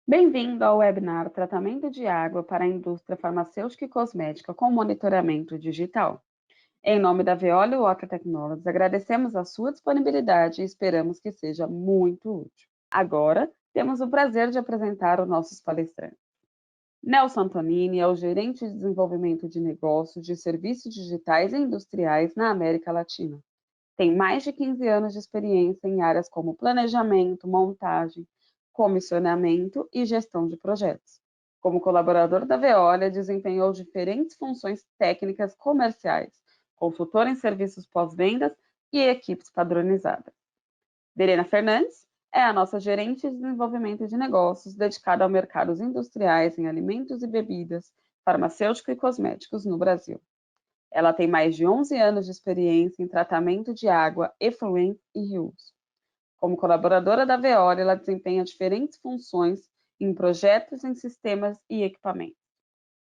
Bem-vindo ao webinar Tratamento de Água para a Indústria Farmacêutica e Cosmética com Monitoramento Digital. Em nome da Veolia Water Technologies, agradecemos a sua disponibilidade e esperamos que seja muito útil. Agora, temos o prazer de apresentar os nossos palestrantes. Nelson Antonini é o gerente de desenvolvimento de negócios de serviços digitais e industriais na América Latina. Tem mais de 15 anos de experiência em áreas como planejamento, montagem, comissionamento e gestão de projetos. Como colaborador da Veolia, desempenhou diferentes funções técnicas comerciais, consultor em serviços pós-vendas e equipes padronizadas. Verena Fernandes é a nossa gerente de desenvolvimento de negócios dedicada a mercados industriais em alimentos e bebidas, farmacêutico e cosméticos no Brasil. Ela tem mais de 11 anos de experiência em tratamento de água, efluente e reuso. Como colaboradora da Veolia, ela desempenha diferentes funções em projetos, em sistemas e equipamentos,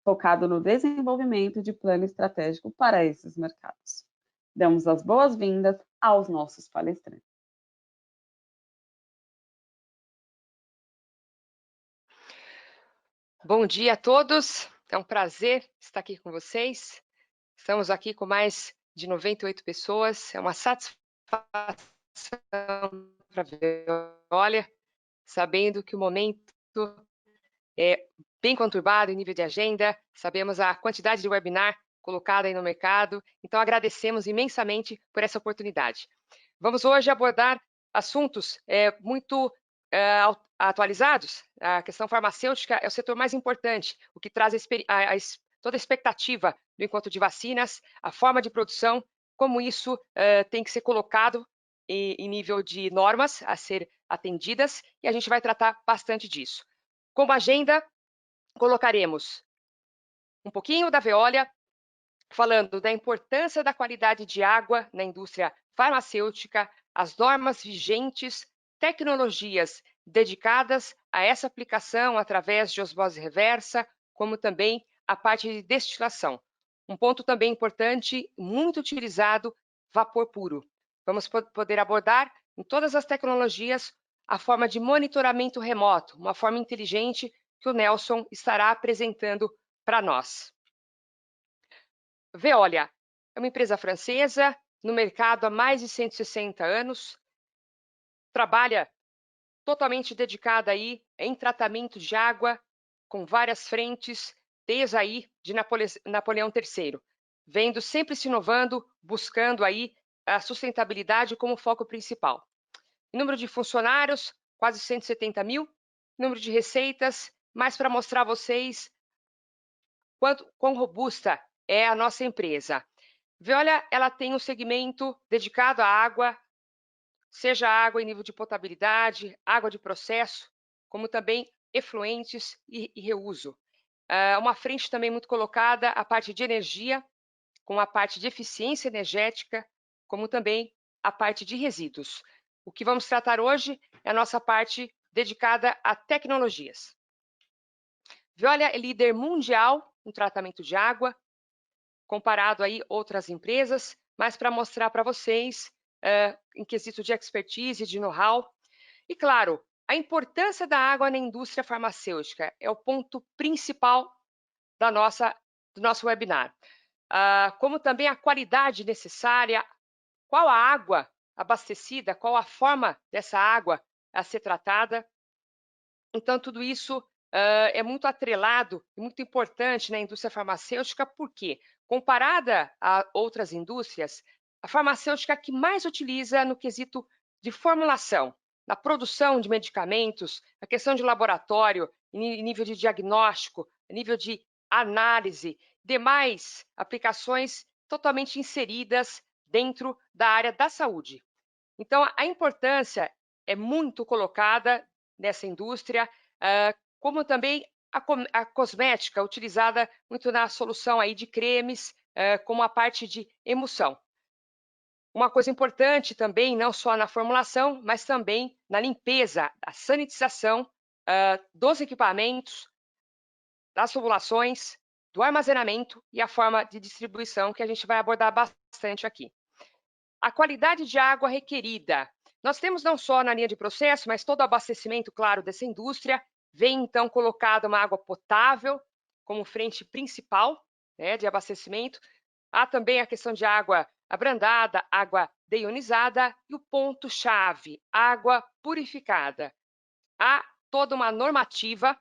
focado no desenvolvimento de plano estratégico para esses mercados. Damos as boas-vindas aos nossos palestrantes. Bom dia a todos, é um prazer estar aqui com vocês. Estamos aqui com mais de 98 pessoas, é uma satisfação para ver, olha, sabendo que o momento é bem conturbado em nível de agenda, sabemos a quantidade de webinar colocada aí no mercado, então agradecemos imensamente por essa oportunidade. Vamos hoje abordar assuntos muito atualizados. A questão farmacêutica é o setor mais importante, o que traz toda a expectativa do encontro de vacinas, a forma de produção, como isso tem que ser colocado em nível de normas a ser atendidas, e a gente vai tratar bastante disso. Como agenda, colocaremos um pouquinho da Veolia, falando da importância da qualidade de água na indústria farmacêutica, as normas vigentes, tecnologias dedicadas a essa aplicação através de osmose reversa, como também a parte de destilação. Um ponto também importante, muito utilizado, vapor puro. Vamos poder abordar em todas as tecnologias a forma de monitoramento remoto, uma forma inteligente que o Nelson estará apresentando para nós. Veolia é uma empresa francesa, no mercado há mais de 160 anos, trabalha totalmente dedicada aí em tratamento de água, com várias frentes, desde aí de Napoleão III, vendo sempre se inovando, buscando aí a sustentabilidade como foco principal. Número de funcionários, quase 170 mil, número de receitas, mas para mostrar a vocês quão robusta é a nossa empresa. Veolia, ela tem um segmento dedicado à água, seja água em nível de potabilidade, água de processo, como também efluentes e reuso. Uma frente também muito colocada a parte de energia, com a parte de eficiência energética, como também a parte de resíduos. O que vamos tratar hoje é a nossa parte dedicada a tecnologias. Veolia é líder mundial no tratamento de água, comparado aí outras empresas, mas para mostrar para vocês, em quesito de expertise, de know-how. E, claro, a importância da água na indústria farmacêutica é o ponto principal do nosso webinar. Como também a qualidade necessária, qual a água abastecida, qual a forma dessa água a ser tratada. Então, tudo isso é muito atrelado e muito importante na indústria farmacêutica, porque, comparada a outras indústrias, a farmacêutica é a que mais utiliza no quesito de formulação, na produção de medicamentos, a questão de laboratório, em nível de diagnóstico, nível de análise, demais aplicações totalmente inseridas dentro da área da saúde. Então, a importância é muito colocada nessa indústria, como também a cosmética, utilizada muito na solução aí de cremes, como a parte de emulsão. Uma coisa importante também, não só na formulação, mas também na limpeza, a sanitização dos equipamentos, das tubulações, do armazenamento e a forma de distribuição, que a gente vai abordar bastante aqui. A qualidade de água requerida. Nós temos não só na linha de processo, mas todo o abastecimento, claro, dessa indústria, vem então colocada uma água potável como frente principal, né, de abastecimento. Há também a questão de água abrandada, água deionizada e o ponto-chave, água purificada. Há toda uma normativa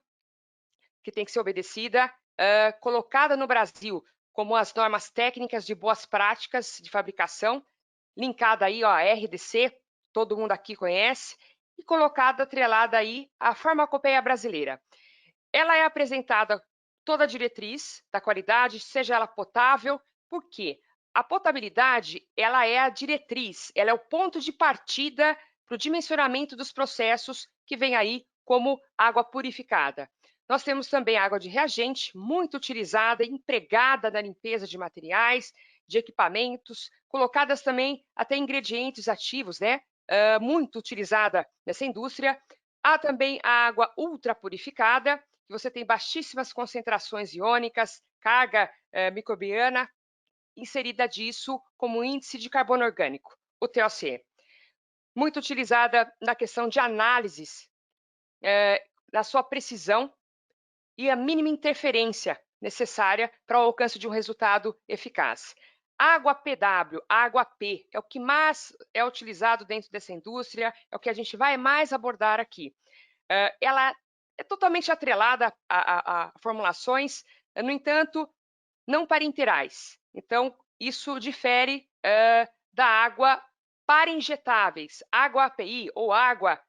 que tem que ser obedecida, colocada no Brasil como as normas técnicas de boas práticas de fabricação, linkada aí, ó, a RDC, todo mundo aqui conhece, e colocada, atrelada aí à farmacopeia brasileira. Ela é apresentada toda a diretriz da qualidade, seja ela potável, por quê? A potabilidade, ela é a diretriz, ela é o ponto de partida para o dimensionamento dos processos que vem aí como água purificada. Nós temos também água de reagente, muito utilizada, empregada na limpeza de materiais, de equipamentos, colocadas também até ingredientes ativos, né? Muito utilizada nessa indústria. Há também a água ultrapurificada, que você tem baixíssimas concentrações iônicas, carga microbiana, inserida disso como índice de carbono orgânico, o TOC. Muito utilizada na questão de análises, na sua precisão e a mínima interferência necessária para o alcance de um resultado eficaz. Água PW, água P, é o que mais é utilizado dentro dessa indústria, é o que a gente vai mais abordar aqui. Ela é totalmente atrelada a formulações, no entanto, não parenterais. Então, isso difere da água para injetáveis, água API ou água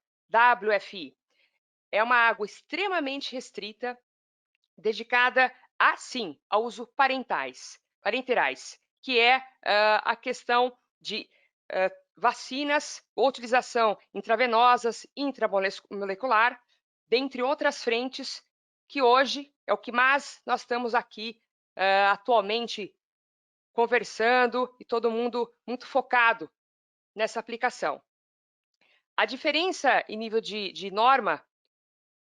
WFI. É uma água extremamente restrita, dedicada, sim, ao uso parenterais, que é a questão de vacinas, ou utilização intravenosas, intramolecular, dentre outras frentes, que hoje é o que mais nós estamos aqui atualmente conversando e todo mundo muito focado nessa aplicação. A diferença em nível de norma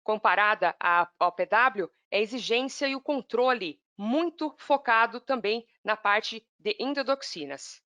comparada ao PW é a exigência e o controle muito focado também na parte de endotoxinas.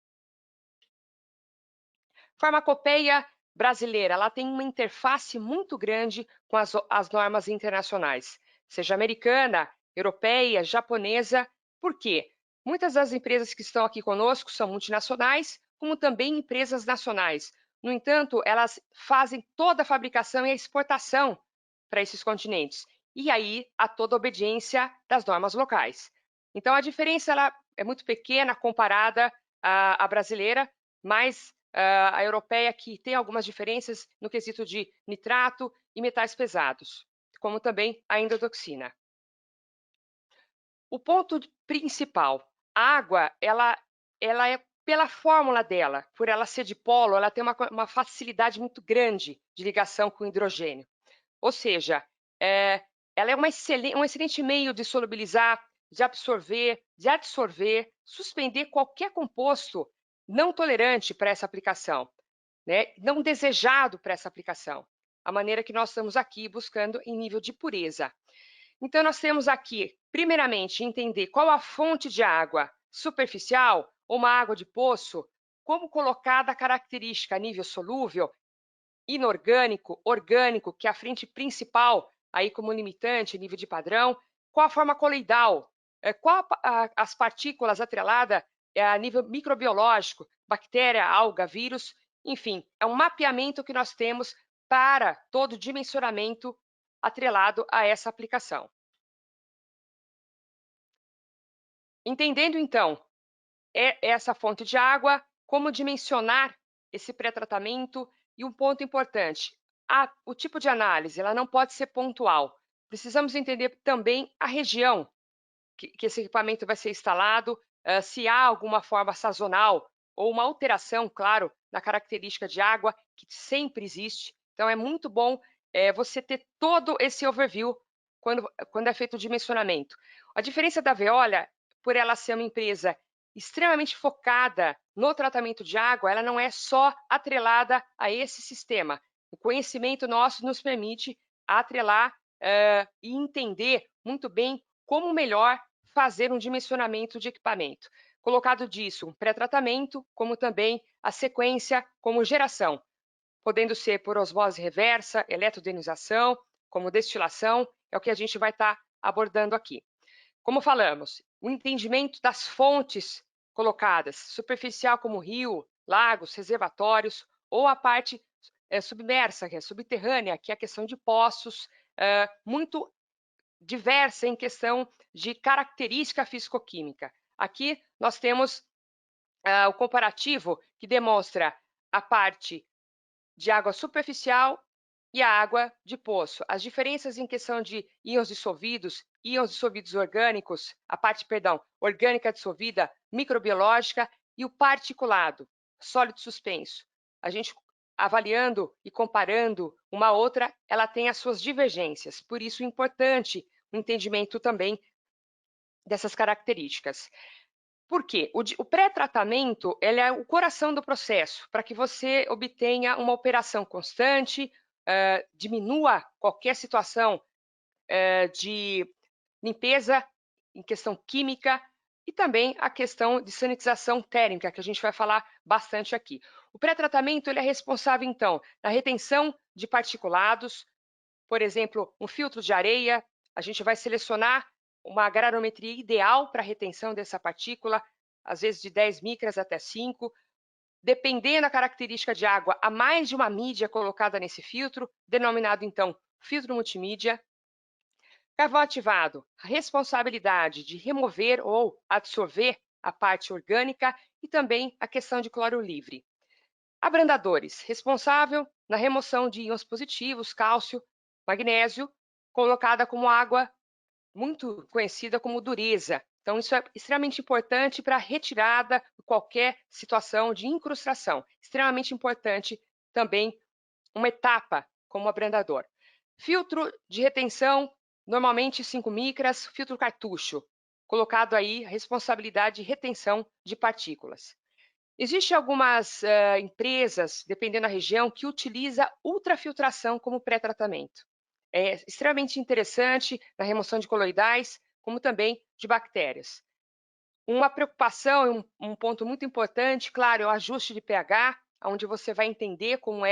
Farmacopeia brasileira, ela tem uma interface muito grande com as normas internacionais, seja americana, europeia, japonesa. Por quê? Muitas das empresas que estão aqui conosco são multinacionais, como também empresas nacionais. No entanto, elas fazem toda a fabricação e a exportação para esses continentes. E aí, há toda a obediência das normas locais. Então, a diferença ela é muito pequena comparada à brasileira, mas a europeia que tem algumas diferenças no quesito de nitrato e metais pesados, como também a endotoxina. O ponto principal, a água, ela é, pela fórmula dela, por ela ser dipolo, ela tem uma facilidade muito grande de ligação com o hidrogênio. Ou seja, ela é um excelente meio de solubilizar, de absorver, de adsorver, suspender qualquer composto não tolerante para essa aplicação, né? Não desejado para essa aplicação. A maneira que nós estamos aqui buscando em nível de pureza. Então, nós temos aqui, primeiramente, entender qual a fonte de água superficial ou uma água de poço, como colocada a característica a nível solúvel, inorgânico, orgânico, que é a frente principal, aí como limitante, nível de padrão, qual a forma coloidal, qual as partículas atreladas a nível microbiológico, bactéria, alga, vírus, enfim, é um mapeamento que nós temos para todo dimensionamento atrelado a essa aplicação. Entendendo, então, essa fonte de água, como dimensionar esse pré-tratamento e um ponto importante, o tipo de análise ela não pode ser pontual. Precisamos entender também a região que esse equipamento vai ser instalado, se há alguma forma sazonal ou uma alteração, claro, na característica de água, que sempre existe. Então, é muito bom você ter todo esse overview quando é feito o dimensionamento. A diferença da Veolia, por ela ser uma empresa extremamente focada no tratamento de água, ela não é só atrelada a esse sistema. O conhecimento nosso nos permite atrelar e entender muito bem como melhor fazer um dimensionamento de equipamento. Colocado disso, um pré-tratamento, como também a sequência como geração, podendo ser por osmose reversa, eletrodionização como destilação, é o que a gente vai estar abordando aqui. Como falamos, o entendimento das fontes colocadas, superficial como rio, lagos, reservatórios, ou a parte submersa, que é subterrânea, que é a questão de poços, muito diversa em questão de característica físico-química. Aqui nós temos o comparativo que demonstra a parte de água superficial e a água de poço. As diferenças em questão de íons dissolvidos orgânicos, a parte, perdão, orgânica dissolvida, microbiológica e o particulado, sólido suspenso. A gente avaliando e comparando uma outra, ela tem as suas divergências. Por isso, é importante o entendimento também dessas características. Por quê? O pré-tratamento ele é o coração do processo, para que você obtenha uma operação constante, diminua qualquer situação de limpeza em questão química e também a questão de sanitização térmica, que a gente vai falar bastante aqui. O pré-tratamento ele é responsável, então, na retenção de particulados, por exemplo, um filtro de areia, a gente vai selecionar uma granulometria ideal para a retenção dessa partícula, às vezes de 10 micras até 5. Dependendo da característica de água, há mais de uma mídia colocada nesse filtro, denominado então filtro multimídia. Carvão ativado, a responsabilidade de remover ou absorver a parte orgânica e também a questão de cloro livre. Abrandadores, responsável na remoção de íons positivos, cálcio, magnésio, colocada como água muito conhecida como dureza. Então, isso é extremamente importante para a retirada de qualquer situação de incrustação. Extremamente importante também uma etapa como abrandador. Filtro de retenção, normalmente 5 micras, filtro cartucho, colocado aí a responsabilidade de retenção de partículas. Existem algumas empresas, dependendo da região, que utiliza ultrafiltração como pré-tratamento. É extremamente interessante na remoção de coloidais, como também de bactérias. Uma preocupação, um ponto muito importante, claro, é o ajuste de pH, onde você vai entender como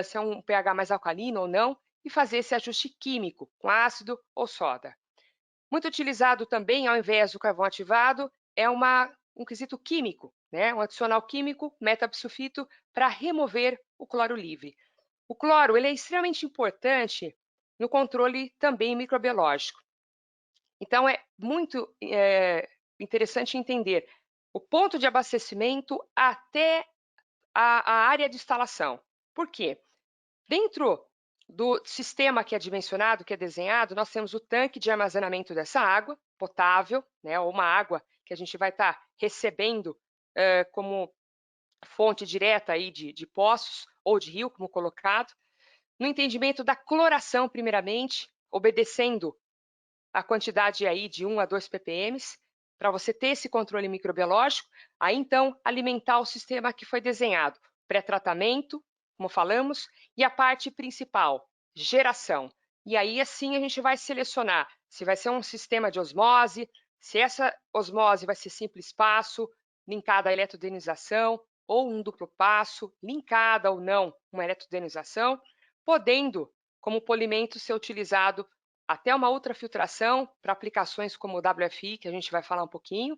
se é um pH mais alcalino ou não, e fazer esse ajuste químico, com ácido ou soda. Muito utilizado também, ao invés do carvão ativado, é um quesito químico, né? Um adicional químico, metabisulfito, para remover o cloro livre. O cloro ele é extremamente importante no controle também microbiológico. Então, é muito interessante entender o ponto de abastecimento até a área de instalação. Por quê? Dentro do sistema que é dimensionado, que é desenhado, nós temos o tanque de armazenamento dessa água potável, né, ou uma água que a gente vai estar recebendo como fonte direta aí de poços ou de rio, como colocado. No entendimento da cloração, primeiramente, obedecendo a quantidade aí de 1 a 2 ppm, para você ter esse controle microbiológico, aí então alimentar o sistema que foi desenhado, pré-tratamento, como falamos, e a parte principal, geração. E aí assim a gente vai selecionar se vai ser um sistema de osmose, se essa osmose vai ser simples passo, linkada à eletrodenização, ou um duplo passo, linkada ou não uma eletrodenização, podendo, como polimento, ser utilizado até uma ultrafiltração para aplicações como o WFI, que a gente vai falar um pouquinho,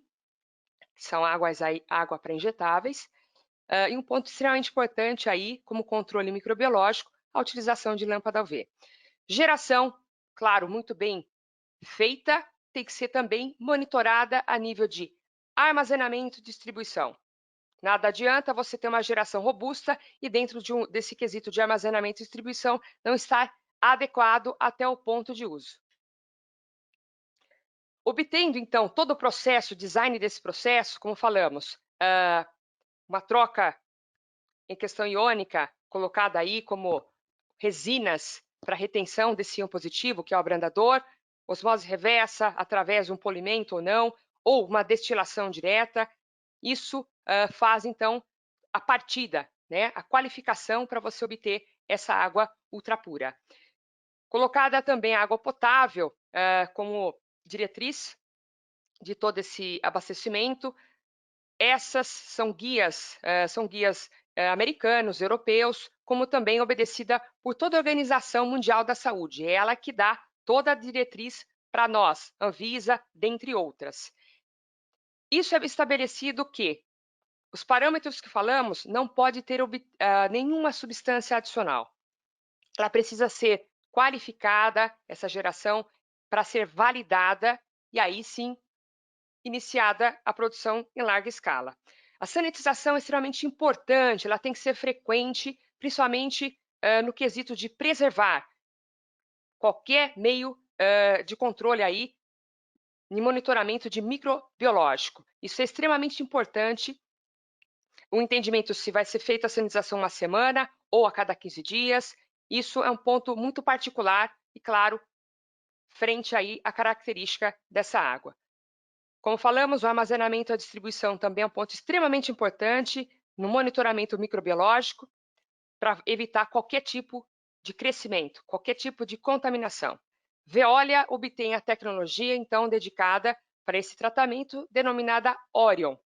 que são água para injetáveis. E um ponto extremamente importante aí, como controle microbiológico, a utilização de lâmpada UV. Geração, claro, muito bem feita, tem que ser também monitorada a nível de armazenamento e distribuição. Nada adianta você ter uma geração robusta e dentro desse quesito de armazenamento e distribuição não estar adequado até o ponto de uso. Obtendo, então, todo o processo, o design desse processo, como falamos, uma troca em questão iônica, colocada aí como resinas para retenção desse íon positivo, que é o abrandador, osmose reversa, através de um polimento ou não, ou uma destilação direta, isso faz, então, a partida, né, a qualificação para você obter essa água ultrapura. Colocada também a água potável como diretriz de todo esse abastecimento. Essas são guias americanos, europeus, como também obedecida por toda a Organização Mundial da Saúde. É ela que dá toda a diretriz para nós, Anvisa, dentre outras. Isso é estabelecido que os parâmetros que falamos não pode ter nenhuma substância adicional. Ela precisa ser qualificada, essa geração, para ser validada e aí sim iniciada a produção em larga escala. A sanitização é extremamente importante, ela tem que ser frequente, principalmente no quesito de preservar qualquer meio de controle aí, de monitoramento de microbiológico. Isso é extremamente importante, o entendimento se vai ser feita a sanitização uma semana ou a cada 15 dias, isso é um ponto muito particular e, claro, frente aí à característica dessa água. Como falamos, o armazenamento e a distribuição também é um ponto extremamente importante no monitoramento microbiológico para evitar qualquer tipo de crescimento, qualquer tipo de contaminação. Veolia obtém a tecnologia, então, dedicada para esse tratamento, denominada Orion.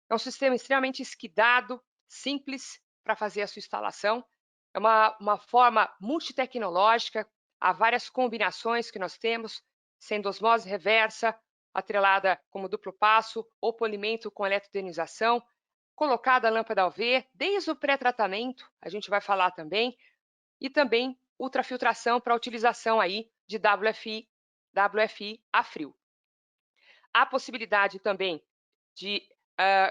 É um sistema extremamente esquidado, simples para fazer a sua instalação. É uma forma multitecnológica, há várias combinações que nós temos, sendo osmose reversa, atrelada como duplo passo, ou polimento com eletrodionização, colocada a lâmpada UV, desde o pré-tratamento, a gente vai falar também, e também ultrafiltração para a utilização aí de WFI a frio. Há possibilidade também de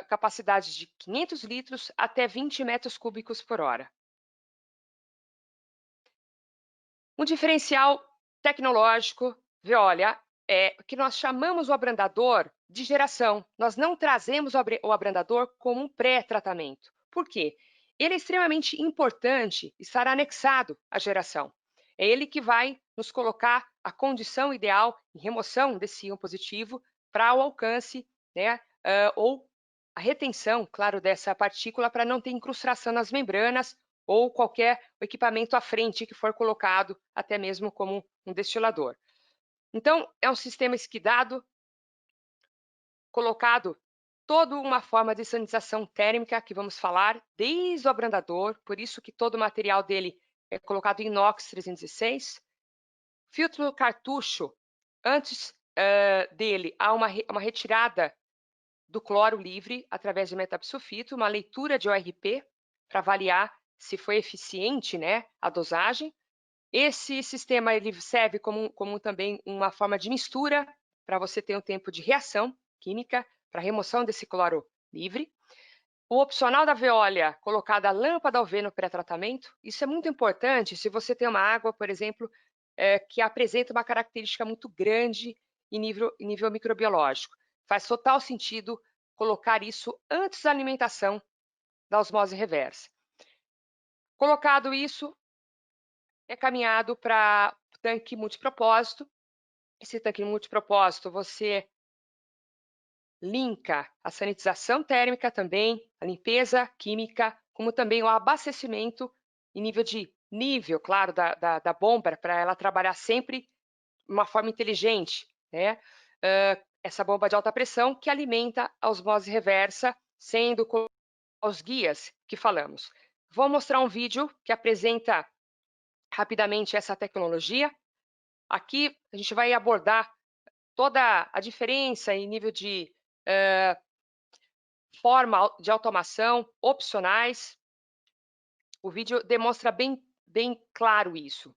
capacidade de 500 litros até 20 metros cúbicos por hora. Um diferencial tecnológico, Veolia, é que nós chamamos o abrandador de geração. Nós não trazemos o abrandador como um pré-tratamento. Por quê? Ele é extremamente importante estar anexado à geração. É ele que vai nos colocar a condição ideal de remoção desse íon positivo para o alcance, né, ou a retenção, claro, dessa partícula para não ter incrustação nas membranas ou qualquer equipamento à frente que for colocado, até mesmo como um destilador. Então, é um sistema esquidado, colocado toda uma forma de sanitização térmica, que vamos falar, desde o abrandador, por isso que todo o material dele é colocado em inox 306. Filtro cartucho, antes dele, há uma retirada do cloro livre através de metapsulfito, uma leitura de ORP para avaliar se foi eficiente, né, a dosagem. Esse sistema ele serve como também uma forma de mistura para você ter um tempo de reação química para remoção desse cloro livre. O opcional da Veolia, colocada a lâmpada UV no pré-tratamento, isso é muito importante se você tem uma água, por exemplo, que apresenta uma característica muito grande em nível microbiológico. Faz total sentido colocar isso antes da alimentação da osmose reversa. Colocado isso, é caminhado para tanque multipropósito. Esse tanque multipropósito, você linka a sanitização térmica também, a limpeza química, como também o abastecimento em nível, claro, da bomba, para ela trabalhar sempre de uma forma inteligente, né? Essa bomba de alta pressão que alimenta a osmose reversa, sendo com os guias que falamos. Vou mostrar um vídeo que apresenta rapidamente essa tecnologia. Aqui a gente vai abordar toda a diferença em nível de forma de automação, opcionais. O vídeo demonstra bem claro isso.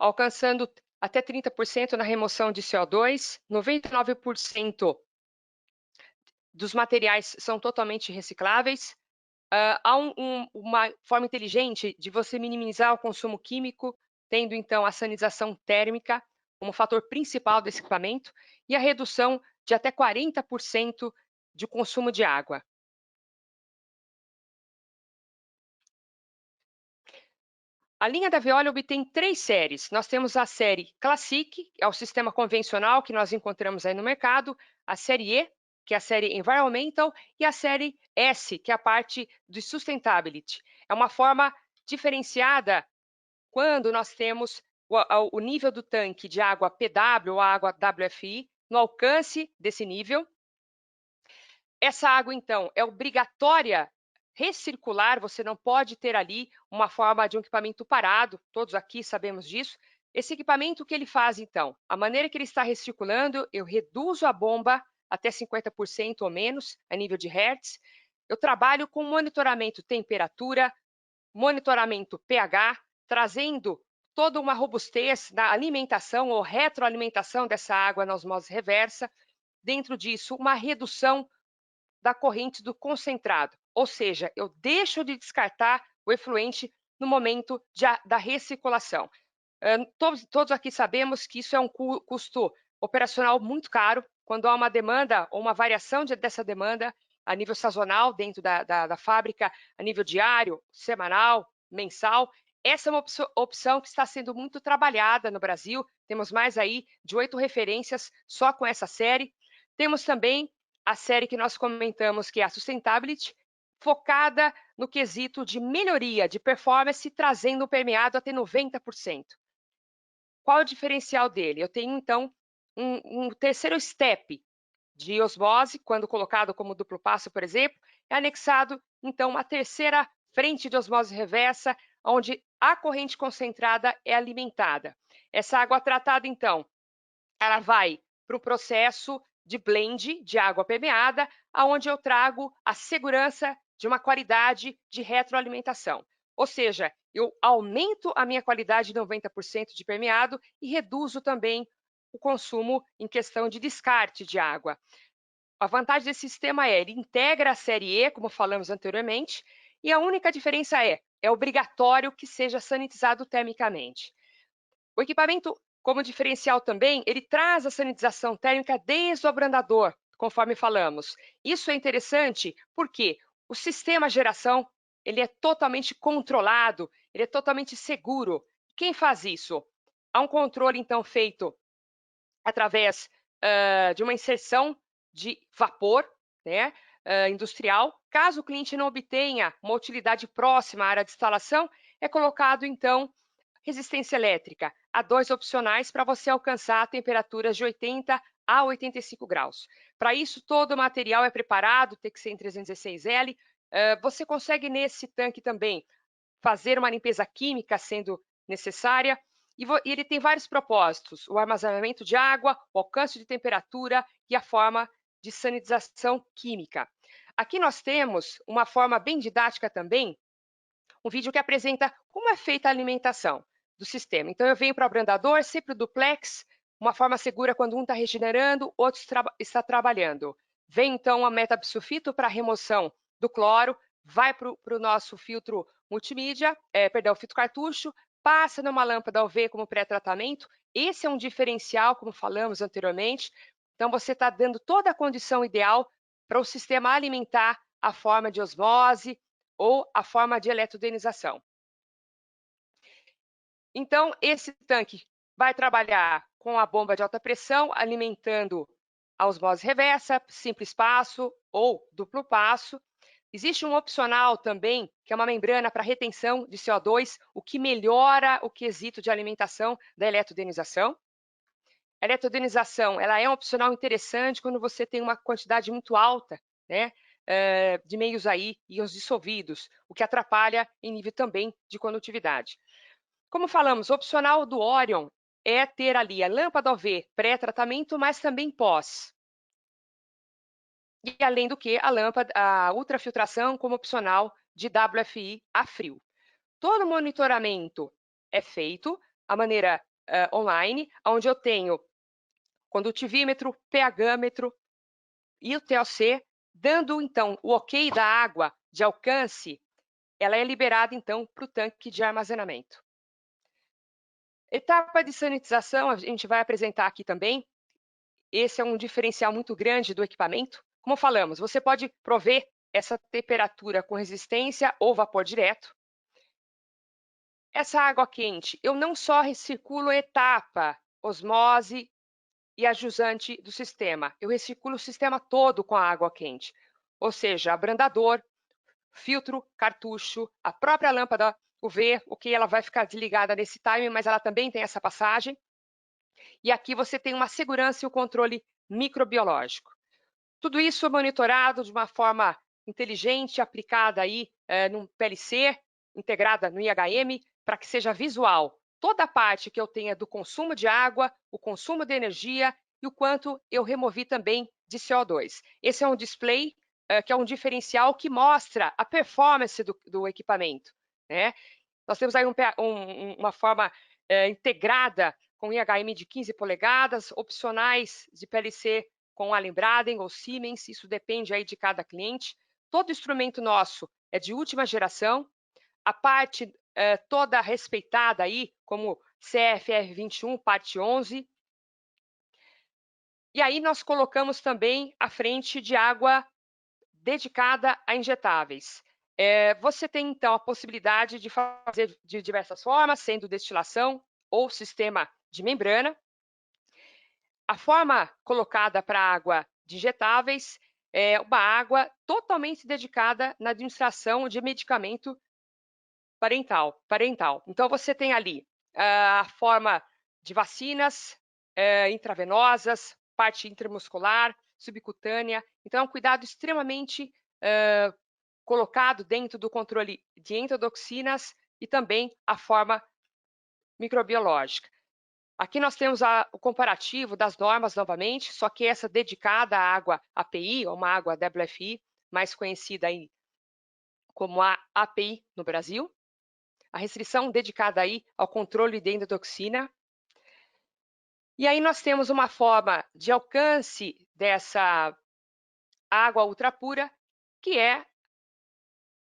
alcançando até 30% na remoção de CO2, 99% dos materiais são totalmente recicláveis. Há uma forma inteligente de você minimizar o consumo químico, tendo então a sanitização térmica como fator principal desse equipamento e a redução de até 40% de consumo de água. A linha da Veolia obtém 3 séries. Nós temos a série Classic, que é o sistema convencional que nós encontramos aí no mercado, a série E, que é a série Environmental, e a série S, que é a parte de Sustainability. É uma forma diferenciada quando nós temos o nível do tanque de água PW ou água WFI no alcance desse nível. Essa água, então, é obrigatória recircular, você não pode ter ali uma forma de um equipamento parado, todos aqui sabemos disso. Esse equipamento, o que ele faz, então? A maneira que ele está recirculando, eu reduzo a bomba até 50% ou menos, a nível de Hertz. Eu trabalho com monitoramento temperatura, monitoramento pH, trazendo toda uma robustez na alimentação ou retroalimentação dessa água na osmose reversa. Dentro disso, uma redução da corrente do concentrado, ou seja, eu deixo de descartar o efluente no momento da recirculação. Todos aqui sabemos que isso é um custo operacional muito caro, quando há uma demanda ou uma variação dessa demanda a nível sazonal dentro da fábrica, a nível diário, semanal, mensal. Essa é uma opção que está sendo muito trabalhada no Brasil, temos mais aí de 8 referências só com essa série. Temos também a série que nós comentamos, que é a Sustainability, focada no quesito de melhoria de performance, trazendo o permeado até 90%. Qual é o diferencial dele? Eu tenho, então, um terceiro step de osmose, quando colocado como duplo passo, por exemplo, é anexado, então, uma terceira frente de osmose reversa, onde a corrente concentrada é alimentada. Essa água tratada, então, ela vai para o processo de blend de água permeada, aonde eu trago a segurança de uma qualidade de retroalimentação. Ou seja, eu aumento a minha qualidade de 90% de permeado e reduzo também o consumo em questão de descarte de água. A vantagem desse sistema é ele integra a série E, como falamos anteriormente, e a única diferença é obrigatório que seja sanitizado termicamente. O equipamento, como diferencial também, ele traz a sanitização térmica desde o abrandador, conforme falamos. Isso é interessante porque o sistema geração ele é totalmente controlado, ele é totalmente seguro. Quem faz isso? Há um controle, então, feito através de uma inserção de vapor, né, industrial. Caso o cliente não obtenha uma utilidade próxima à área de instalação, é colocado, então, resistência elétrica. Há 2 opcionais para você alcançar temperaturas de 80 a 85 graus. Para isso, todo o material é preparado, tem que ser em 316L. Você consegue, nesse tanque também, fazer uma limpeza química sendo necessária. E ele tem vários propósitos: o armazenamento de água, o alcance de temperatura e a forma de sanitização química. Aqui nós temos uma forma bem didática também, um vídeo que apresenta como é feita a alimentação do sistema. Então, eu venho para o abrandador, sempre o duplex, uma forma segura quando um está regenerando, outro está trabalhando. Vem, então, a metabisulfito para a remoção do cloro, vai para o nosso filtro multimídia, filtro cartucho, passa numa lâmpada UV como pré-tratamento. Esse é um diferencial, como falamos anteriormente. Então, você está dando toda a condição ideal para o sistema alimentar a forma de osmose ou a forma de eletroionização. Então, esse tanque vai trabalhar com a bomba de alta pressão, alimentando a osmose reversa, simples passo ou duplo passo. Existe um opcional também, que é uma membrana para retenção de CO2, o que melhora o quesito de alimentação da eletroionização. A eletroionização ela é um opcional interessante quando você tem uma quantidade muito alta, né, de meios aí, íons dissolvidos, o que atrapalha em nível também de condutividade. Como falamos, o opcional do Orion é ter ali a lâmpada UV pré-tratamento, mas também pós. E além do que, a ultrafiltração como opcional de WFI a frio. Todo monitoramento é feito, a maneira online, onde eu tenho condutivímetro, pHmetro e o TOC, dando então o ok da água de alcance, ela é liberada então para o tanque de armazenamento. Etapa de sanitização, a gente vai apresentar aqui também. Esse é um diferencial muito grande do equipamento. Como falamos, você pode prover essa temperatura com resistência ou vapor direto. Essa água quente, eu não só recirculo etapa, osmose e a jusante do sistema, eu recirculo o sistema todo com a água quente. Ou seja, abrandador, filtro, cartucho, a própria lâmpada UV, o que ela vai ficar desligada nesse time, mas ela também tem essa passagem. E aqui você tem uma segurança e um controle microbiológico. Tudo isso é monitorado de uma forma inteligente, aplicada aí num PLC, integrada no IHM, para que seja visual. Toda a parte que eu tenha do consumo de água, o consumo de energia e o quanto eu removi também de CO2. Esse é um display que é um diferencial que mostra a performance do equipamento, né? Nós temos aí uma forma integrada com IHM de 15 polegadas, opcionais de PLC com Allen Braden ou Siemens, isso depende aí de cada cliente. Todo instrumento nosso é de última geração, a parte toda respeitada aí, como CFR21, parte 11. E aí nós colocamos também a frente de água dedicada a injetáveis. Você tem, então, a possibilidade de fazer de diversas formas, sendo destilação ou sistema de membrana. A forma colocada para água de injetáveis é uma água totalmente dedicada na administração de medicamento parental. Então, você tem ali a forma de vacinas intravenosas, parte intramuscular, subcutânea. Então, é um cuidado extremamente colocado dentro do controle de endotoxinas e também a forma microbiológica. Aqui nós temos o comparativo das normas novamente, só que essa dedicada à água API, ou uma água WFI, mais conhecida aí como a API no Brasil. A restrição dedicada aí ao controle de endotoxina. E aí nós temos uma forma de alcance dessa água ultrapura, que é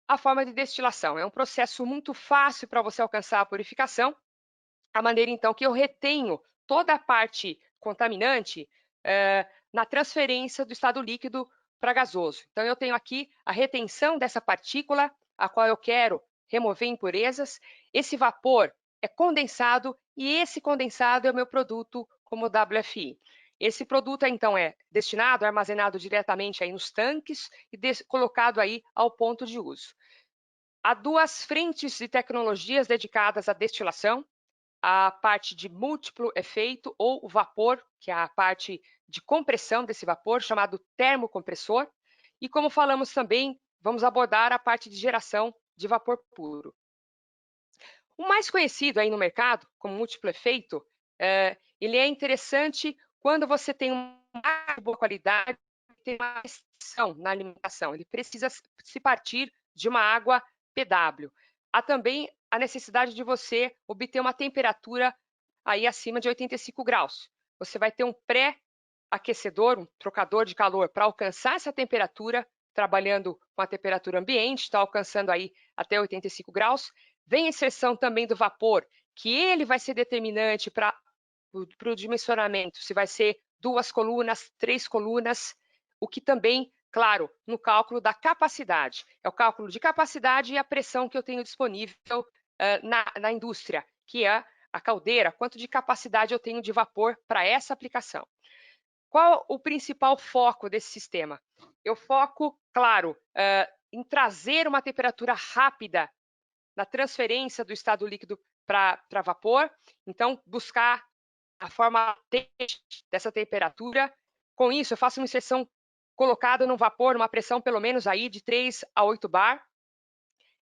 a forma de destilação. É um processo muito fácil para você alcançar a purificação, a maneira então que eu retenho toda a parte contaminante na transferência do estado líquido para gasoso. Então eu tenho aqui a retenção dessa partícula, a qual eu quero remover impurezas. Esse vapor é condensado e esse condensado é o meu produto como WFI. Esse produto, então, é destinado, armazenado diretamente aí nos tanques e colocado aí ao ponto de uso. Há duas frentes de tecnologias dedicadas à destilação, a parte de múltiplo efeito ou o vapor, que é a parte de compressão desse vapor, chamado termocompressor. E como falamos também, vamos abordar a parte de geração de vapor puro. O mais conhecido aí no mercado, como múltiplo efeito, ele é interessante quando você tem uma água de boa qualidade, tem uma restrição na alimentação. Ele precisa se partir de uma água PW. Há também a necessidade de você obter uma temperatura aí acima de 85 graus. Você vai ter um pré-aquecedor, um trocador de calor para alcançar essa temperatura, trabalhando com a temperatura ambiente, está alcançando aí até 85 graus. Vem a inserção também do vapor, que ele vai ser determinante para o dimensionamento, se vai ser 2 colunas, 3 colunas, o que também, claro, no cálculo da capacidade. É o cálculo de capacidade e a pressão que eu tenho disponível na indústria, que é a caldeira, quanto de capacidade eu tenho de vapor para essa aplicação. Qual o principal foco desse sistema? Eu foco, claro, em trazer uma temperatura rápida na transferência do estado líquido para vapor, então buscar a forma dessa temperatura. Com isso, eu faço uma inserção colocada no vapor, uma pressão pelo menos aí de 3 a 8 bar.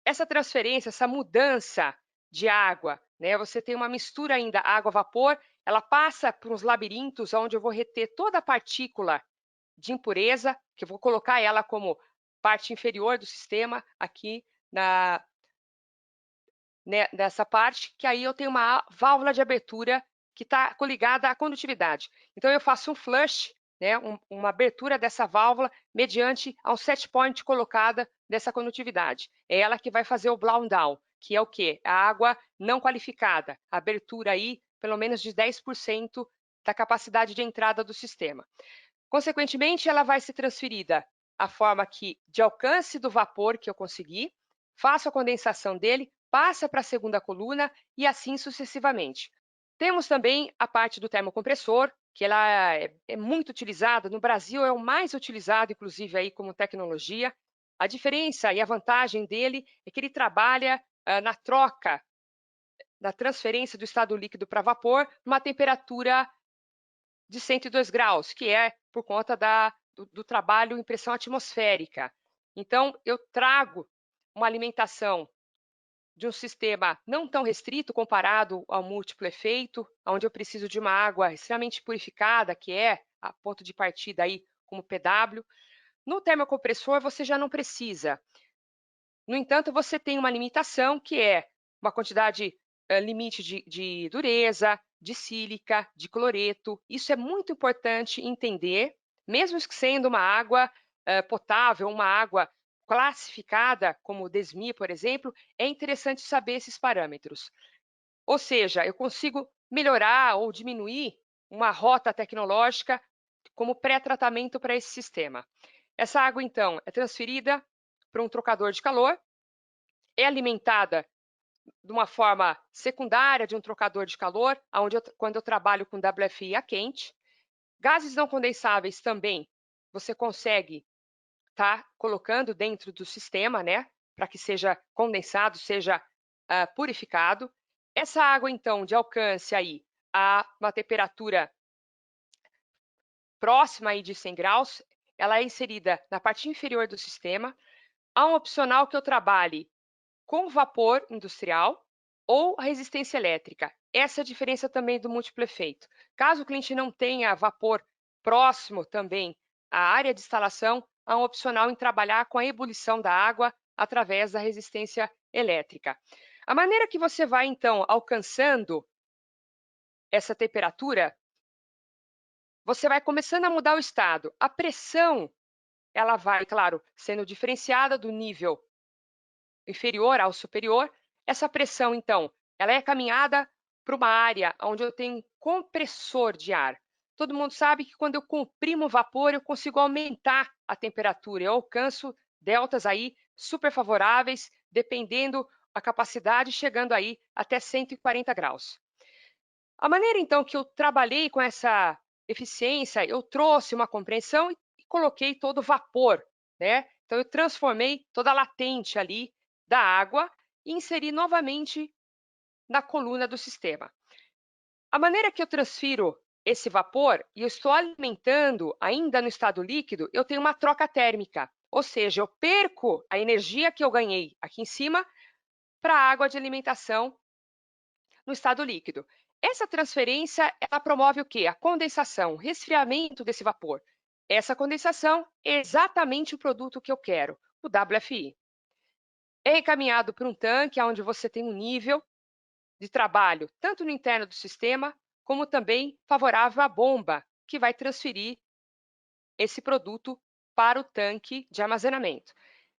Essa transferência, essa mudança de água, né? Você tem uma mistura ainda água-vapor, ela passa por uns labirintos onde eu vou reter toda a partícula de impureza, que eu vou colocar ela como parte inferior do sistema aqui nessa parte, que aí eu tenho uma válvula de abertura que está coligada à condutividade. Então, eu faço um flush, né, uma abertura dessa válvula mediante a um set point colocada dessa condutividade. É ela que vai fazer o blow down, que é o quê? A água não qualificada, a abertura aí pelo menos de 10% da capacidade de entrada do sistema. Consequentemente, ela vai ser transferida à forma de alcance do vapor que eu consegui, faço a condensação dele, passa para a segunda coluna e assim sucessivamente. Temos também a parte do termocompressor, que ela é muito utilizada, no Brasil é o mais utilizado, inclusive, aí como tecnologia. A diferença e a vantagem dele é que ele trabalha na troca, na transferência do estado líquido para vapor, numa temperatura de 102 graus, que é por conta do trabalho em pressão atmosférica. Então, eu trago uma alimentação de um sistema não tão restrito comparado ao múltiplo efeito, onde eu preciso de uma água extremamente purificada, que é a ponto de partida aí como PW. No termocompressor, você já não precisa. No entanto, você tem uma limitação, que é uma quantidade limite de dureza, de sílica, de cloreto. Isso é muito importante entender, mesmo que sendo uma água potável, uma água classificada como DESMI, por exemplo, é interessante saber esses parâmetros. Ou seja, eu consigo melhorar ou diminuir uma rota tecnológica como pré-tratamento para esse sistema. Essa água, então, é transferida para um trocador de calor, é alimentada de uma forma secundária de um trocador de calor, quando eu trabalho com WFI a quente. Gases não condensáveis também você consegue estar colocando dentro do sistema, né, para que seja condensado, seja purificado. Essa água, então, de alcance aí a uma temperatura próxima aí de 100 graus, ela é inserida na parte inferior do sistema. Há um opcional que eu trabalhe com vapor industrial ou a resistência elétrica. Essa é a diferença também do múltiplo efeito. Caso o cliente não tenha vapor próximo também à área de instalação, há um opcional em trabalhar com a ebulição da água através da resistência elétrica. A maneira que você vai, então, alcançando essa temperatura, você vai começando a mudar o estado. A pressão, ela vai, claro, sendo diferenciada do nível inferior ao superior. Essa pressão, então, ela é caminhada para uma área onde eu tenho compressor de ar. Todo mundo sabe que quando eu comprimo o vapor, eu consigo aumentar a temperatura. Eu alcanço deltas aí super favoráveis, dependendo a capacidade, chegando aí até 140 graus. A maneira, então, que eu trabalhei com essa eficiência, eu trouxe uma compressão e coloquei todo o vapor, né? Então, eu transformei toda a latente ali da água e inseri novamente na coluna do sistema. A maneira que eu transfiro esse vapor e eu estou alimentando ainda no estado líquido, eu tenho uma troca térmica, ou seja, eu perco a energia que eu ganhei aqui em cima para a água de alimentação no estado líquido. Essa transferência, ela promove o quê? A condensação, o resfriamento desse vapor. Essa condensação é exatamente o produto que eu quero, o WFI. É encaminhado para um tanque onde você tem um nível de trabalho, tanto no interno do sistema, como também favorável à bomba, que vai transferir esse produto para o tanque de armazenamento.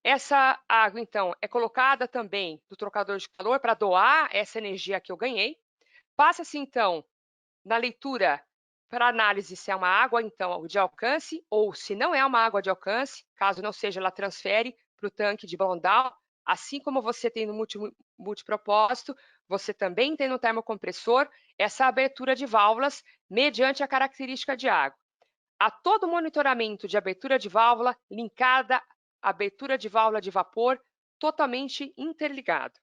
Essa água, então, é colocada também do trocador de calor para doar essa energia que eu ganhei. Passa-se, então, na leitura para análise se é uma água, então, de alcance, ou se não é uma água de alcance, caso não seja, ela transfere para o tanque de Blondal. Assim como você tem no multipropósito, você também tem no termocompressor essa abertura de válvulas mediante a característica de água. Há todo o monitoramento de abertura de válvula linkada à abertura de válvula de vapor, totalmente interligado.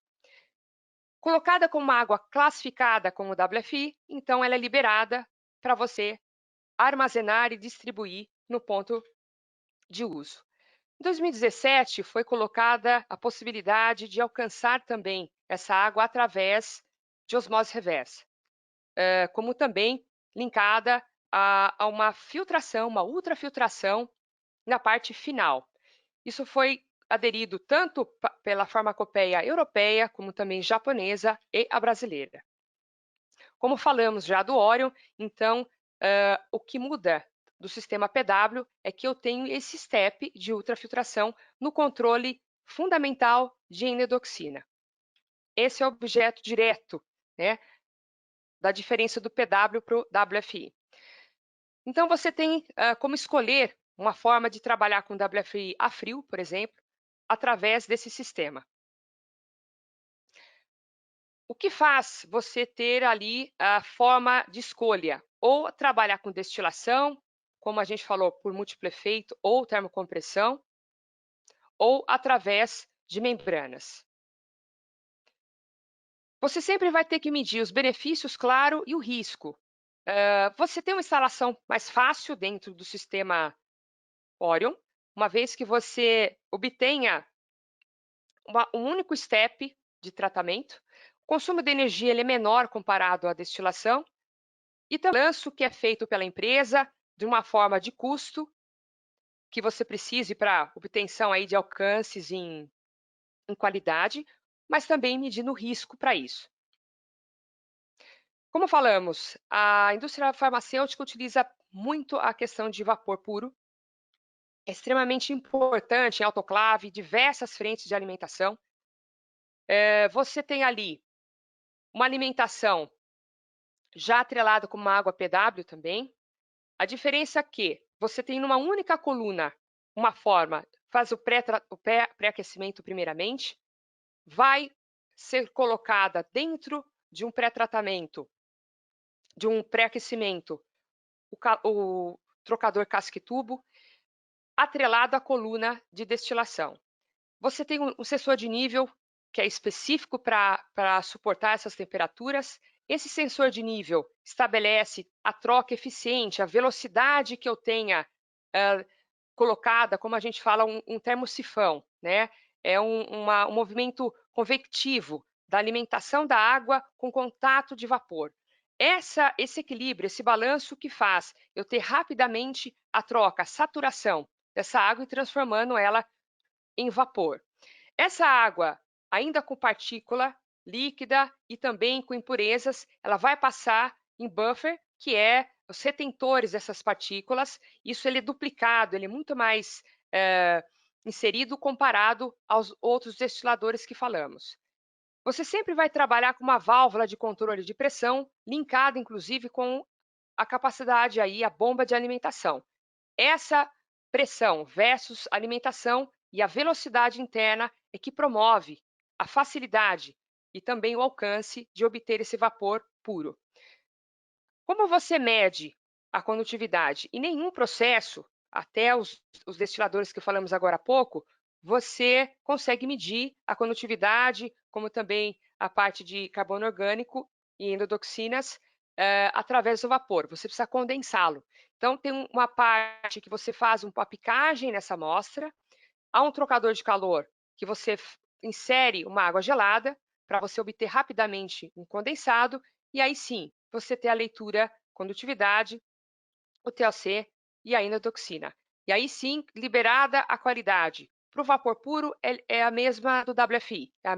Colocada como uma água classificada como WFI, então ela é liberada para você armazenar e distribuir no ponto de uso. Em 2017, foi colocada a possibilidade de alcançar também essa água através de osmose reversa, como também linkada a uma filtração, uma ultrafiltração na parte final. Isso foi aderido tanto pela farmacopeia europeia, como também japonesa e a brasileira. Como falamos já do Orion, então, o que muda do sistema PW é que eu tenho esse step de ultrafiltração no controle fundamental de endotoxina. Esse é o objeto direto, né, da diferença do PW para o WFI. Então, você tem como escolher uma forma de trabalhar com WFI a frio, por exemplo, através desse sistema. O que faz você ter ali a forma de escolha? Ou trabalhar com destilação, como a gente falou, por múltiplo efeito, ou termocompressão, ou através de membranas. Você sempre vai ter que medir os benefícios, claro, e o risco. Você tem uma instalação mais fácil dentro do sistema Orion, uma vez que você obtenha um único step de tratamento. O consumo de energia ele é menor comparado à destilação. E também o balanço que é feito pela empresa de uma forma de custo que você precise para obtenção aí de alcances em qualidade, mas também medindo o risco para isso. Como falamos, a indústria farmacêutica utiliza muito a questão de vapor puro. É extremamente importante em autoclave, diversas frentes de alimentação. Você tem ali uma alimentação já atrelada com uma água PW também. A diferença é que você tem numa única coluna uma forma, faz o pré-aquecimento primeiramente, vai ser colocada dentro de um pré-tratamento, de um pré-aquecimento, o trocador casque-tubo, atrelado à coluna de destilação. Você tem um sensor de nível que é específico para suportar essas temperaturas. Esse sensor de nível estabelece a troca eficiente, a velocidade que eu tenha colocada, como a gente fala, um termosifão, né? É um movimento convectivo da alimentação da água com contato de vapor. Esse equilíbrio, esse balanço que faz eu ter rapidamente a troca, a saturação dessa água e transformando ela em vapor. Essa água, ainda com partícula líquida e também com impurezas, ela vai passar em buffer, que é os retentores dessas partículas. Isso ele é duplicado, ele é muito mais inserido comparado aos outros destiladores que falamos. Você sempre vai trabalhar com uma válvula de controle de pressão, linkada inclusive com a capacidade aí, a bomba de alimentação. Essa pressão versus alimentação e a velocidade interna é que promove a facilidade e também o alcance de obter esse vapor puro. Como você mede a condutividade? Em nenhum processo, até os destiladores que falamos agora há pouco, você consegue medir a condutividade, como também a parte de carbono orgânico e endotoxinas, através do vapor. Você precisa condensá-lo. Então, tem uma parte que você faz uma picagem nessa amostra, há um trocador de calor que você insere uma água gelada para você obter rapidamente um condensado, e aí sim, você tem a leitura, condutividade, o TOC e a endotoxina. E aí sim, liberada a qualidade. Para o vapor puro, é a mesma do WFI, é o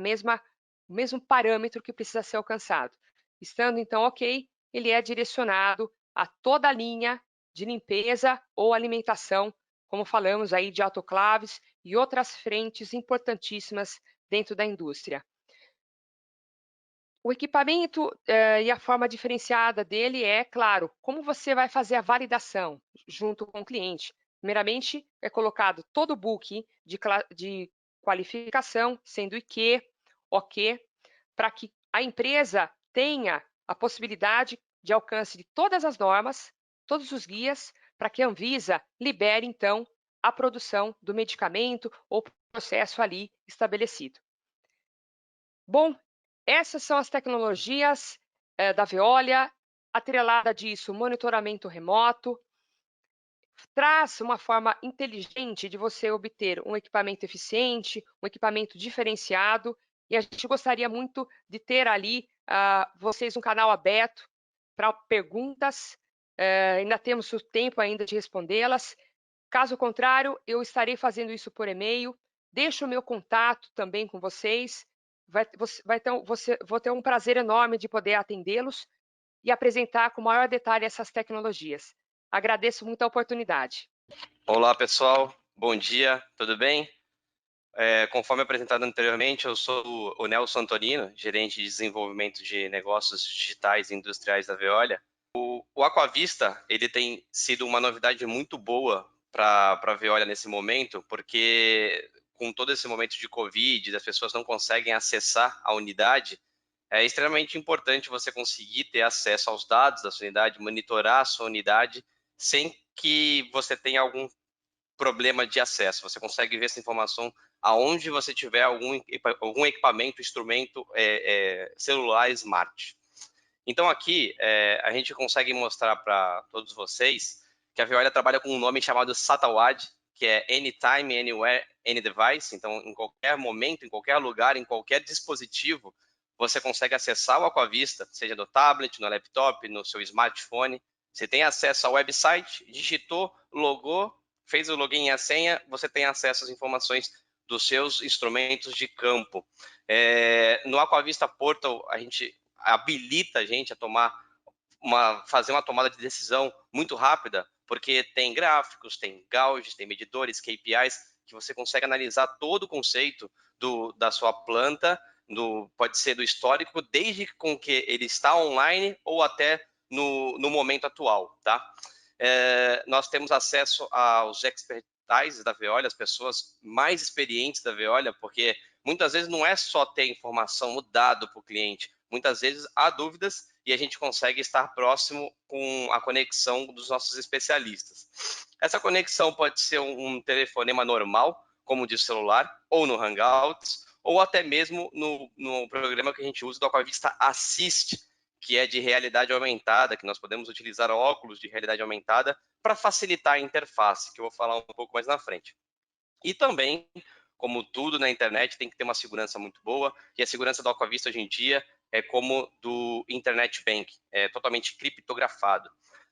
mesmo parâmetro que precisa ser alcançado. Estando então ok, ele é direcionado a toda a linha de limpeza ou alimentação, como falamos aí de autoclaves e outras frentes importantíssimas dentro da indústria. O equipamento e a forma diferenciada dele é, claro, como você vai fazer a validação junto com o cliente. Primeiramente, é colocado todo o book de qualificação, sendo IQ, OK, para que a empresa tenha a possibilidade de alcance de todas as normas, todos os guias, para que a Anvisa libere, então, a produção do medicamento ou processo ali estabelecido. Bom, essas são as tecnologias da Veolia, atrelada disso, monitoramento remoto, traz uma forma inteligente de você obter um equipamento eficiente, um equipamento diferenciado, e a gente gostaria muito de ter ali vocês um canal aberto para perguntas, ainda temos o tempo ainda de respondê-las. Caso contrário, eu estarei fazendo isso por e-mail, deixo o meu contato também com vocês, vou ter um prazer enorme de poder atendê-los. e apresentar com maior detalhe essas tecnologias. Agradeço muito a oportunidade. Olá, pessoal. Bom dia, tudo bem? Conforme apresentado anteriormente, eu sou o Nelson Antonino, gerente de desenvolvimento de negócios digitais e industriais da Veolia. O Aquavista, ele tem sido uma novidade muito boa para a Veolia nesse momento, porque com todo esse momento de Covid, as pessoas não conseguem acessar a unidade, é extremamente importante você conseguir ter acesso aos dados da sua unidade, monitorar a sua unidade, sem que você tenha algum problema de acesso. Você consegue ver essa informação aonde você tiver algum equipamento, instrumento celular smart. Então aqui a gente consegue mostrar para todos vocês que a Veolia trabalha com um nome chamado SATAWAD, que é Anytime, Anywhere, Any Device. Então, em qualquer momento, em qualquer lugar, em qualquer dispositivo, você consegue acessar o Aquavista, seja no tablet, no laptop, no seu smartphone. Você tem acesso ao website, digitou, logou, fez o login e a senha, você tem acesso às informações dos seus instrumentos de campo. No Aquavista Portal, a gente habilita a gente a fazer uma tomada de decisão muito rápida, porque tem gráficos, tem gauges, tem medidores, KPIs, que você consegue analisar todo o conceito da sua planta, pode ser do histórico, desde com que ele está online ou até no momento atual, tá? Nós temos acesso aos expertise da Veolia, as pessoas mais experientes da Veolia, porque muitas vezes não é só ter informação, o dado para o cliente, muitas vezes há dúvidas e a gente consegue estar próximo com a conexão dos nossos especialistas. Essa conexão pode ser um telefonema normal, como de celular, ou no Hangouts, ou até mesmo no programa que a gente usa do Aquavista Assist, que é de realidade aumentada, que nós podemos utilizar óculos de realidade aumentada para facilitar a interface, que eu vou falar um pouco mais na frente. E também, como tudo na internet, tem que ter uma segurança muito boa, e a segurança do Aquavista hoje em dia é como do Internet Bank, é totalmente criptografado.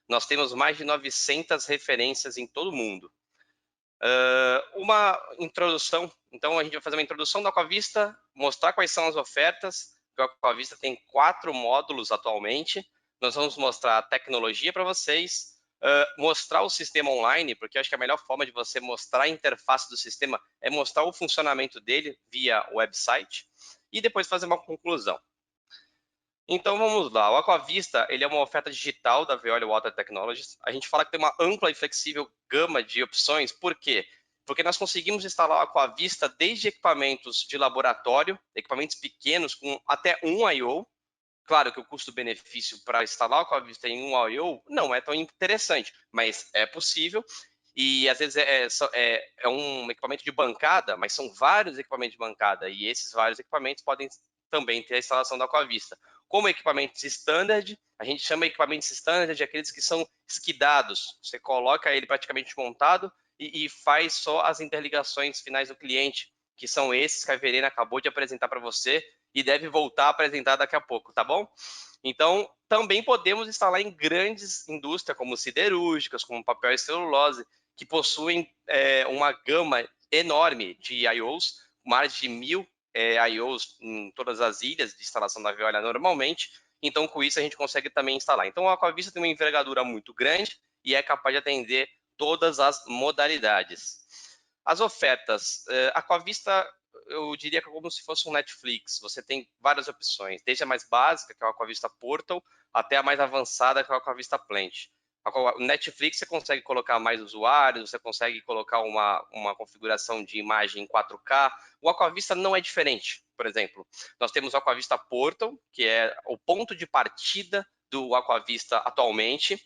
Nós temos mais de 900 referências em todo o mundo. Uma introdução, então a gente vai fazer uma introdução do Aquavista, mostrar quais são as ofertas, que o Aquavista tem 4 módulos atualmente. Nós vamos mostrar a tecnologia para vocês, mostrar o sistema online, porque eu acho que a melhor forma de você mostrar a interface do sistema é mostrar o funcionamento dele via website e depois fazer uma conclusão. Então vamos lá, o Aquavista ele é uma oferta digital da Veolia Water Technologies. A gente fala que tem uma ampla e flexível gama de opções, por quê? Porque nós conseguimos instalar o Aquavista desde equipamentos de laboratório, equipamentos pequenos com até 1 I/O. Claro que o custo-benefício para instalar o Aquavista em 1 I/O não é tão interessante, mas é possível. E às vezes é um equipamento de bancada, mas são vários equipamentos de bancada, e esses vários equipamentos podem também ter a instalação da Aquavista. Como equipamentos standard, a gente chama equipamentos standard de aqueles que são esquidados. Você coloca ele praticamente montado e faz só as interligações finais do cliente, que são esses que a Verena acabou de apresentar para você e deve voltar a apresentar daqui a pouco, tá bom? Então, também podemos instalar em grandes indústrias, como siderúrgicas, como papel e celulose, que possuem uma gama enorme de I/Os, mais de 1.000 I/Os em todas as ilhas de instalação da Veolia normalmente. Então, com isso, a gente consegue também instalar. Então, a Aquavista tem uma envergadura muito grande e é capaz de atender todas as modalidades. As ofertas. A Aquavista, eu diria que é como se fosse um Netflix. Você tem várias opções, desde a mais básica, que é o Aquavista Portal, até a mais avançada, que é o Aquavista Plant. O Netflix você consegue colocar mais usuários, você consegue colocar uma configuração de imagem em 4K. O Aquavista não é diferente. Por exemplo, nós temos o Aquavista Portal, que é o ponto de partida do Aquavista atualmente.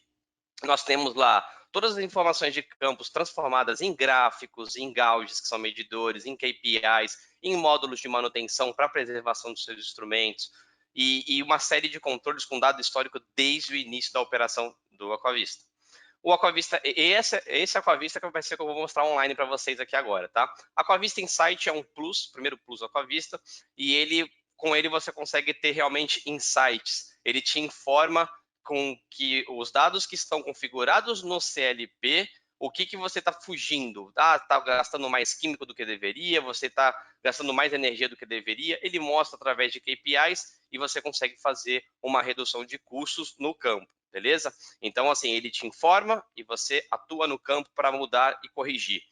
Nós temos lá todas as informações de campos transformadas em gráficos, em gauges, que são medidores, em KPIs, em módulos de manutenção para preservação dos seus instrumentos, e uma série de controles com dado histórico desde o início da operação do Aquavista. O Aquavista, esse Aquavista que vai ser que eu vou mostrar online para vocês aqui agora, tá? Aquavista Insight é um plus, primeiro plus do Aquavista, e com ele você consegue ter realmente insights. Ele te informa com que os dados que estão configurados no CLP, o que você está fugindo. Está gastando mais químico do que deveria, você está gastando mais energia do que deveria. Ele mostra através de KPIs e você consegue fazer uma redução de custos no campo, beleza? Então, assim, ele te informa e você atua no campo para mudar e corrigir.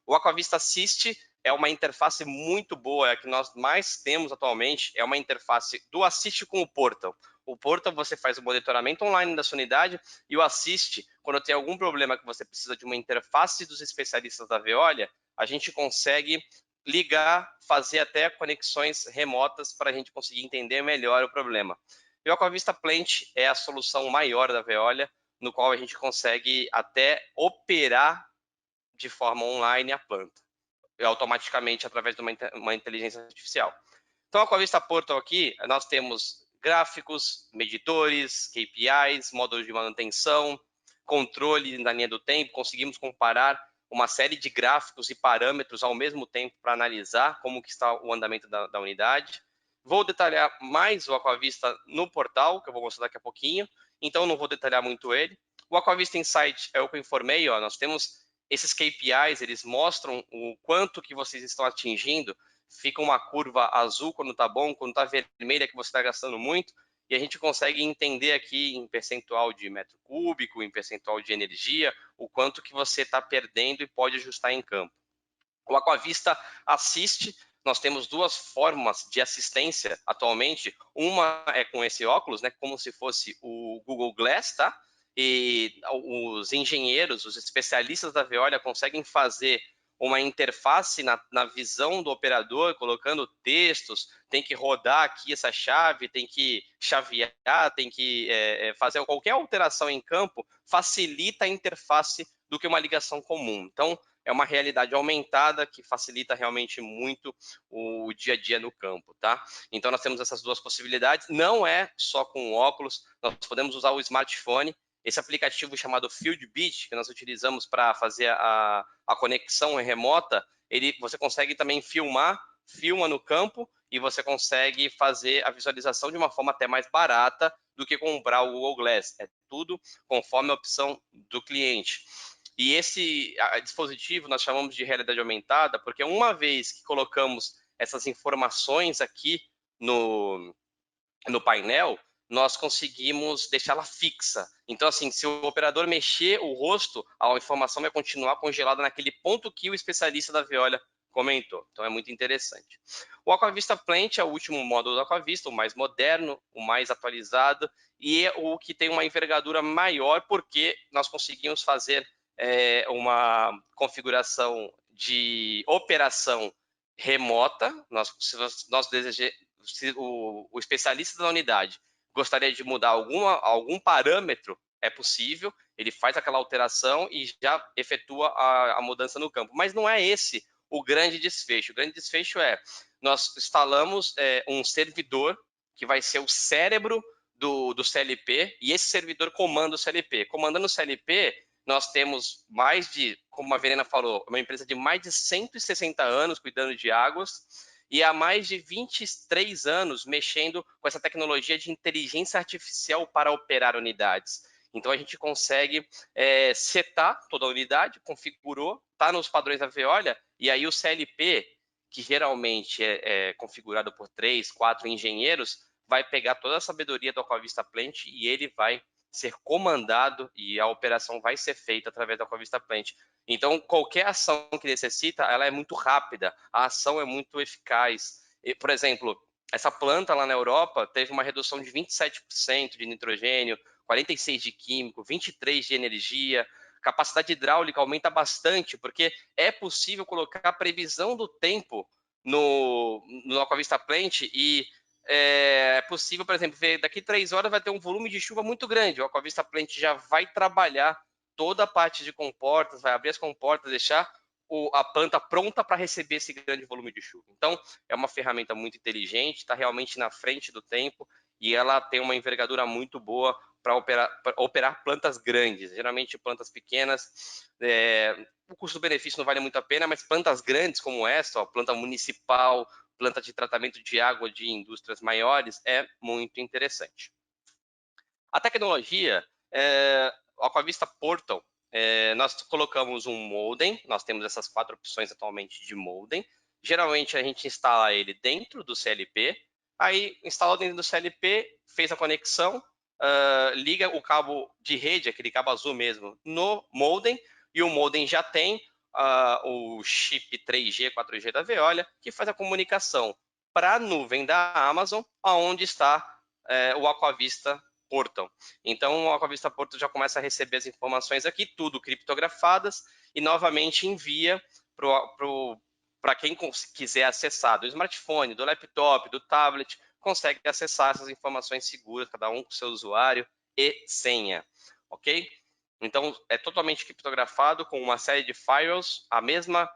O Aquavista Assist é uma interface muito boa, é a que nós mais temos atualmente, é uma interface do Assist com o Portal. O Portal você faz o monitoramento online da sua unidade e o Assist, quando tem algum problema que você precisa de uma interface dos especialistas da Veolia, a gente consegue ligar, fazer até conexões remotas para a gente conseguir entender melhor o problema. E o Aquavista Plant é a solução maior da Veolia, no qual a gente consegue até operar de forma online a planta, automaticamente através de uma inteligência artificial. Então, a Aquavista Portal aqui, nós temos gráficos, medidores, KPIs, módulos de manutenção, controle na linha do tempo, conseguimos comparar uma série de gráficos e parâmetros ao mesmo tempo para analisar como que está o andamento da unidade. Vou detalhar mais o Aquavista no portal, que eu vou mostrar daqui a pouquinho, então não vou detalhar muito ele. O Aquavista Insight é o que eu informei, ó, nós temos esses KPIs, eles mostram o quanto que vocês estão atingindo, fica uma curva azul quando está bom, quando está vermelha que você está gastando muito, e a gente consegue entender aqui em percentual de metro cúbico, em percentual de energia, o quanto que você está perdendo e pode ajustar em campo. O Aquavista Assist, nós temos duas formas de assistência atualmente. Uma é com esse óculos, né, como se fosse o Google Glass, tá? E os engenheiros, os especialistas da Veolia conseguem fazer uma interface na visão do operador, colocando textos, tem que rodar aqui essa chave, tem que chavear, tem que fazer qualquer alteração em campo, facilita a interface do que uma ligação comum. Então, é uma realidade aumentada que facilita realmente muito o dia a dia no campo, tá? Então, nós temos essas duas possibilidades. Não é só com óculos, nós podemos usar o smartphone. Esse aplicativo chamado FieldBeat, que nós utilizamos para fazer a conexão remota, você consegue também filma no campo e você consegue fazer a visualização de uma forma até mais barata do que comprar o Google Glass. É tudo conforme a opção do cliente. E esse dispositivo nós chamamos de realidade aumentada, porque uma vez que colocamos essas informações aqui no painel, nós conseguimos deixá-la fixa. Então, assim, se o operador mexer o rosto, a informação vai continuar congelada naquele ponto que o especialista da Veolia comentou. Então, é muito interessante. O Aquavista Plant é o último módulo do Aquavista, o mais moderno, o mais atualizado, e é o que tem uma envergadura maior, porque nós conseguimos fazer uma configuração de operação remota. Se nós desejamos, se o especialista da unidade gostaria de mudar algum parâmetro, é possível, ele faz aquela alteração e já efetua a mudança no campo. Mas não é esse o grande desfecho. O grande desfecho é, nós instalamos um servidor que vai ser o cérebro do CLP, e esse servidor comanda o CLP. Comandando o CLP, nós temos mais de, como a Verena falou, uma empresa de mais de 160 anos cuidando de águas, e há mais de 23 anos mexendo com essa tecnologia de inteligência artificial para operar unidades. Então, a gente consegue setar toda a unidade, configurou, está nos padrões da Veolia, e aí o CLP, que geralmente é configurado por 3, 4 engenheiros, vai pegar toda a sabedoria do Aquavista Plant e ele vai ser comandado e a operação vai ser feita através da Aquavista Plant. Então, qualquer ação que necessita, ela é muito rápida, a ação é muito eficaz. E, por exemplo, essa planta lá na Europa teve uma redução de 27% de nitrogênio, 46% de químico, 23% de energia, capacidade hidráulica aumenta bastante, porque é possível colocar a previsão do tempo no Aquavista Plant e é possível, por exemplo, ver daqui 3 horas vai ter um volume de chuva muito grande. O Aquavista Plant já vai trabalhar toda a parte de comportas, vai abrir as comportas, deixar a planta pronta para receber esse grande volume de chuva. Então, é uma ferramenta muito inteligente, está realmente na frente do tempo e ela tem uma envergadura muito boa para operar plantas grandes. Geralmente, plantas pequenas, o custo-benefício não vale muito a pena, mas plantas grandes como essa, planta municipal, planta de tratamento de água de indústrias maiores, é muito interessante. A tecnologia, o Aquavista Portal, nós colocamos um modem, nós temos essas 4 opções atualmente de modem. Geralmente a gente instala ele dentro do CLP, aí instalou dentro do CLP, fez a conexão, liga o cabo de rede, aquele cabo azul mesmo, no modem, e o modem já tem o chip 3G, 4G da Veolia, que faz a comunicação para a nuvem da Amazon, onde está o Aquavista Portal. Então, o Aquavista Portal já começa a receber as informações aqui, tudo criptografadas, e novamente envia para quem quiser acessar do smartphone, do laptop, do tablet, consegue acessar essas informações seguras, cada um com seu usuário e senha, ok? Então, é totalmente criptografado com uma série de firewalls, a mesma,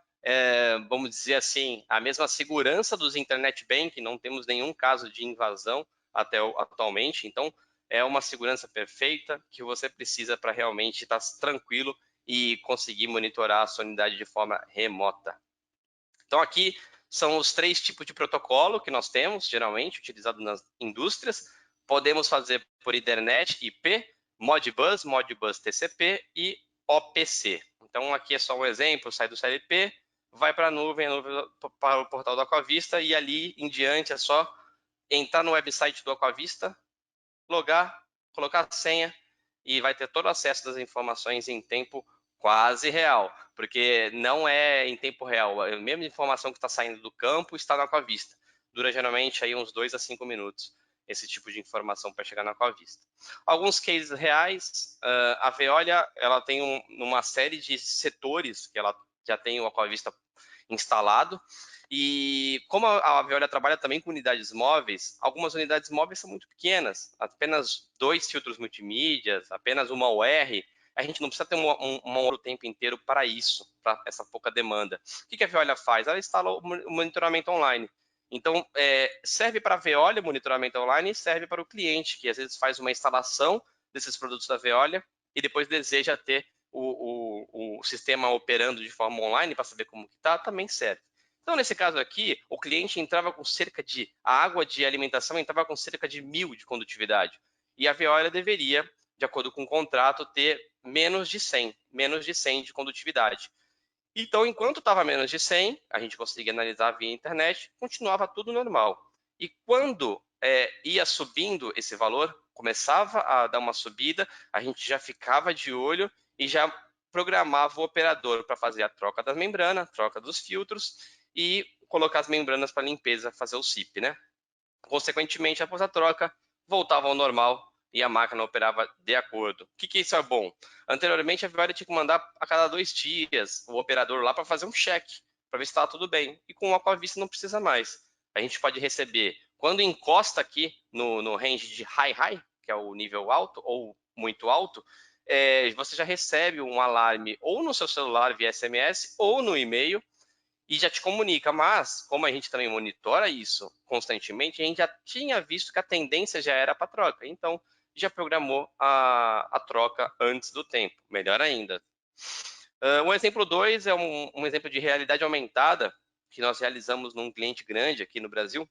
vamos dizer assim, a mesma segurança dos Internet Banking, não temos nenhum caso de invasão atualmente, então é uma segurança perfeita que você precisa para realmente estar tranquilo e conseguir monitorar a sua unidade de forma remota. Então, aqui são os 3 tipos de protocolo que nós temos, geralmente, utilizado nas indústrias. Podemos fazer por Ethernet, IP, Modbus, Modbus TCP e OPC. Então, aqui é só um exemplo, sai do CLP, vai para a nuvem para o portal do Aquavista, e ali em diante é só entrar no website do Aquavista, logar, colocar a senha, e vai ter todo o acesso das informações em tempo quase real, porque não é em tempo real, a mesma informação que está saindo do campo está na Aquavista. Dura geralmente aí uns 2 a 5 minutos esse tipo de informação para chegar na Aquavista. Alguns cases reais, a Veolia ela tem uma série de setores que ela já tem o Aquavista instalado, e como a Veolia trabalha também com unidades móveis, algumas unidades móveis são muito pequenas, apenas 2 filtros multimídias, apenas uma UR, a gente não precisa ter um o tempo inteiro para isso, para essa pouca demanda. O que a Veolia faz? Ela instala o monitoramento online. Então, serve para a Veolia o monitoramento online e serve para o cliente, que às vezes faz uma instalação desses produtos da Veolia e depois deseja ter o sistema operando de forma online para saber como está, também serve. Então, nesse caso aqui, o cliente entrava com a água de alimentação entrava com cerca de 1.000 de condutividade. E a Veolia deveria, de acordo com o contrato, ter menos de 100 de condutividade. Então, enquanto estava menos de 100, a gente conseguia analisar via internet, continuava tudo normal. E quando ia subindo esse valor, começava a dar uma subida, a gente já ficava de olho e já programava o operador para fazer a troca das membranas, troca dos filtros e colocar as membranas para limpeza, fazer o SIP, né? Consequentemente, após a troca, voltava ao normal e a máquina operava de acordo. O que isso é bom? Anteriormente, a Veolia tinha que mandar a cada 2 dias o operador lá para fazer um check, para ver se estava tudo bem. E com o Aquavista não precisa mais. A gente pode receber, quando encosta aqui no range de high, que é o nível alto ou muito alto, você já recebe um alarme ou no seu celular via SMS ou no e-mail, e já te comunica, mas como a gente também monitora isso constantemente, a gente já tinha visto que a tendência já era para troca, então já programou a troca antes do tempo, melhor ainda. Um exemplo 2 é um exemplo de realidade aumentada que nós realizamos num cliente grande aqui no Brasil,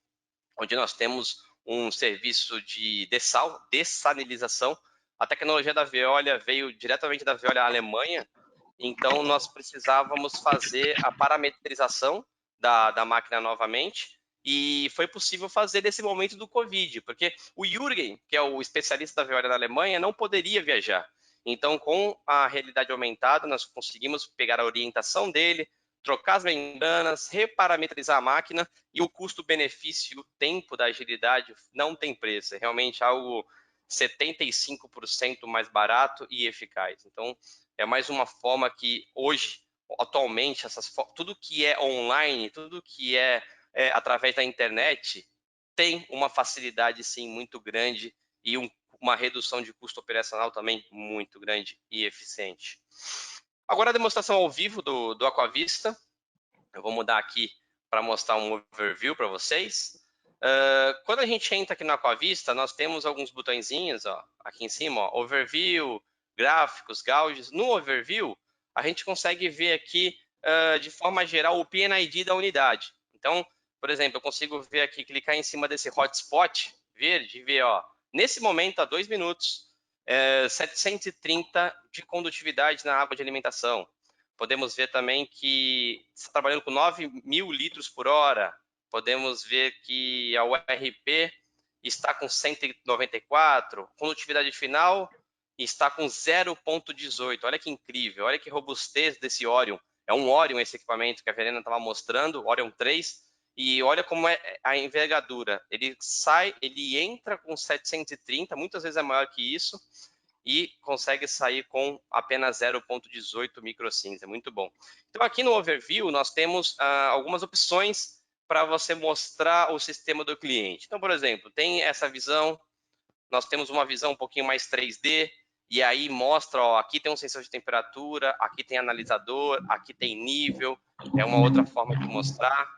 onde nós temos um serviço de dessalinização. A tecnologia da Veolia veio diretamente da Veolia Alemanha, então nós precisávamos fazer a parametrização da máquina novamente, e foi possível fazer nesse momento do Covid, porque o Jürgen, que é o especialista da Veolia na Alemanha, não poderia viajar. Então, com a realidade aumentada, nós conseguimos pegar a orientação dele, trocar as membranas, reparametrizar a máquina, e o custo-benefício, o tempo da agilidade não tem preço, é realmente algo 75% mais barato e eficaz. Então, é mais uma forma que hoje, atualmente, tudo que é online, tudo que é através da internet, tem uma facilidade, sim, muito grande e uma redução de custo operacional também muito grande e eficiente. Agora a demonstração ao vivo do Aquavista. Eu vou mudar aqui para mostrar um overview para vocês. Quando a gente entra aqui no Aquavista, nós temos alguns botõezinhos aqui em cima, Overview, Gráficos, Gauges. No Overview, a gente consegue ver aqui, de forma geral, o PNID da unidade. Então, por exemplo, eu consigo ver aqui, clicar em cima desse hotspot verde e ver, nesse momento, há 2 minutos, 730 de condutividade na água de alimentação. Podemos ver também que está trabalhando com 9.000 litros por hora. Podemos ver que a URP está com 194, condutividade final está com 0,18. Olha que incrível, olha que robustez desse Orion. É um Orion esse equipamento que a Verena estava mostrando, Orion 3, e olha como é a envergadura. Ele entra com 730, muitas vezes é maior que isso, e consegue sair com apenas 0,18 microsiemens, é muito bom. Então aqui no overview nós temos algumas opções para você mostrar o sistema do cliente. Então, por exemplo, tem essa visão, nós temos uma visão um pouquinho mais 3D, e aí mostra, ó, aqui tem um sensor de temperatura, aqui tem analisador, aqui tem nível, é uma outra forma de mostrar.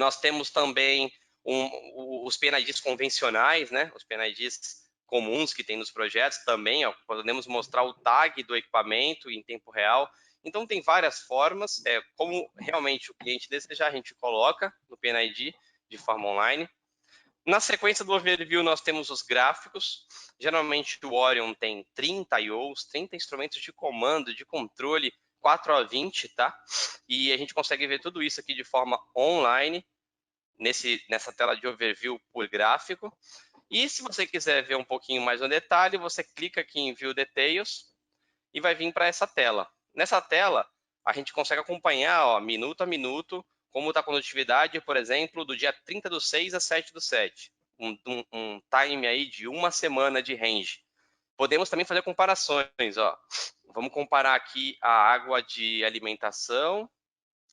Nós temos também os PNIDs convencionais, né? Os PNIDs comuns que tem nos projetos também, ó, podemos mostrar o tag do equipamento em tempo real. Então, tem várias formas, como realmente o cliente desejar, a gente coloca no PNID de forma online. Na sequência do overview, nós temos os gráficos. Geralmente, o Orion tem 30 I/Os, 30 instrumentos de comando, de controle, 4 a 20, tá? E a gente consegue ver tudo isso aqui de forma online, nessa tela de overview por gráfico. E se você quiser ver um pouquinho mais no detalhe, você clica aqui em View Details e vai vir para essa tela. Nessa tela, a gente consegue acompanhar, ó, minuto a minuto, como está a condutividade, por exemplo, do dia 30/6 a 7/7. Um time aí de uma semana de range. Podemos também fazer comparações, ó. Vamos comparar aqui a água de alimentação.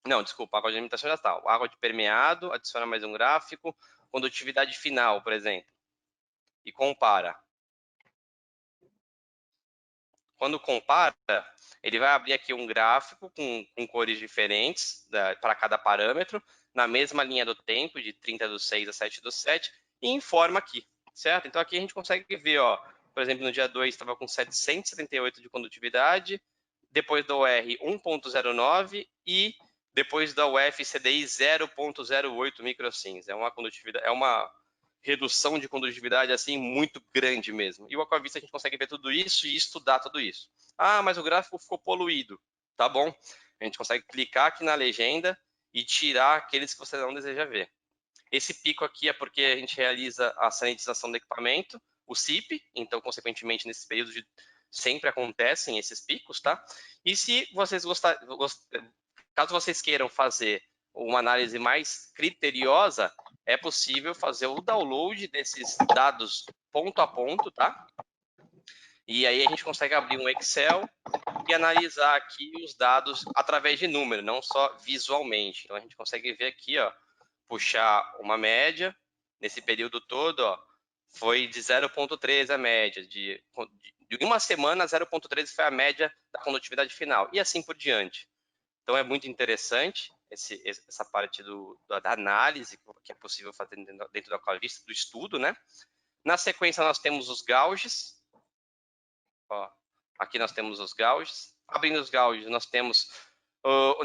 Não, desculpa, água de alimentação já está. Água de permeado, adiciona mais um gráfico, condutividade final, por exemplo. E compara. Quando compara, ele vai abrir aqui um gráfico com cores diferentes para cada parâmetro, na mesma linha do tempo, de 30/6 a 7/7, e informa aqui, certo? Então, aqui a gente consegue ver, ó, por exemplo, no dia 2 estava com 778 de condutividade, depois da UR 1,09 e depois da UF CDI 0,08 microsiemens. É uma condutividade, é uma redução de condutividade assim muito grande mesmo. E o Aquavista a gente consegue ver tudo isso e estudar tudo isso. Ah, mas o gráfico ficou poluído. Tá bom. A gente consegue clicar aqui na legenda e tirar aqueles que você não deseja ver. Esse pico aqui é porque a gente realiza a sanitização do equipamento, o SIP, então, consequentemente, nesses períodos sempre acontecem esses picos, tá? E se vocês caso vocês queiram fazer uma análise mais criteriosa, é possível fazer o download desses dados ponto a ponto, tá? E aí a gente consegue abrir um Excel e analisar aqui os dados através de número, não só visualmente. Então a gente consegue ver aqui, ó, puxar uma média nesse período todo, ó, foi de 0,13 a média, de uma semana 0,13 foi a média da condutividade final e assim por diante. Então é muito interessante essa parte da análise que é possível fazer dentro da Aquavista, do estudo, né? Na sequência nós temos os gauges. Ó, aqui nós temos os gauges. Abrindo os gauges, nós temos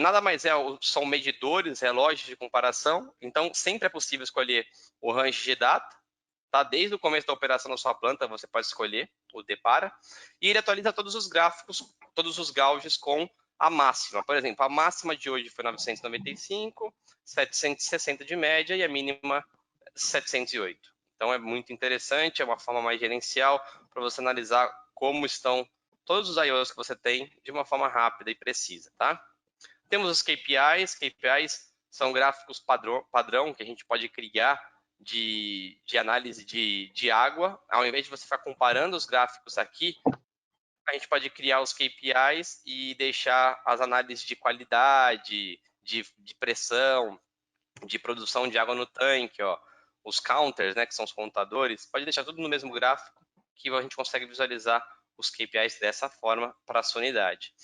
nada mais são medidores, relógios de comparação. Então sempre é possível escolher o range de data, tá? Desde o começo da operação da sua planta você pode escolher o depara e ele atualiza todos os gráficos, todos os gauges com a máxima. Por exemplo, a máxima de hoje foi 995, 760 de média e a mínima 708. Então é muito interessante, é uma forma mais gerencial para você analisar como estão todos os I/Os que você tem de uma forma rápida e precisa, tá? Temos os KPIs. KPIs são gráficos padrão que a gente pode criar de análise de água. Ao invés de você ficar comparando os gráficos aqui, a gente pode criar os KPIs e deixar as análises de qualidade, de pressão, de produção de água no tanque, ó, os counters, né, que são os contadores, pode deixar tudo no mesmo gráfico que a gente consegue visualizar os KPIs dessa forma para a sua unidade.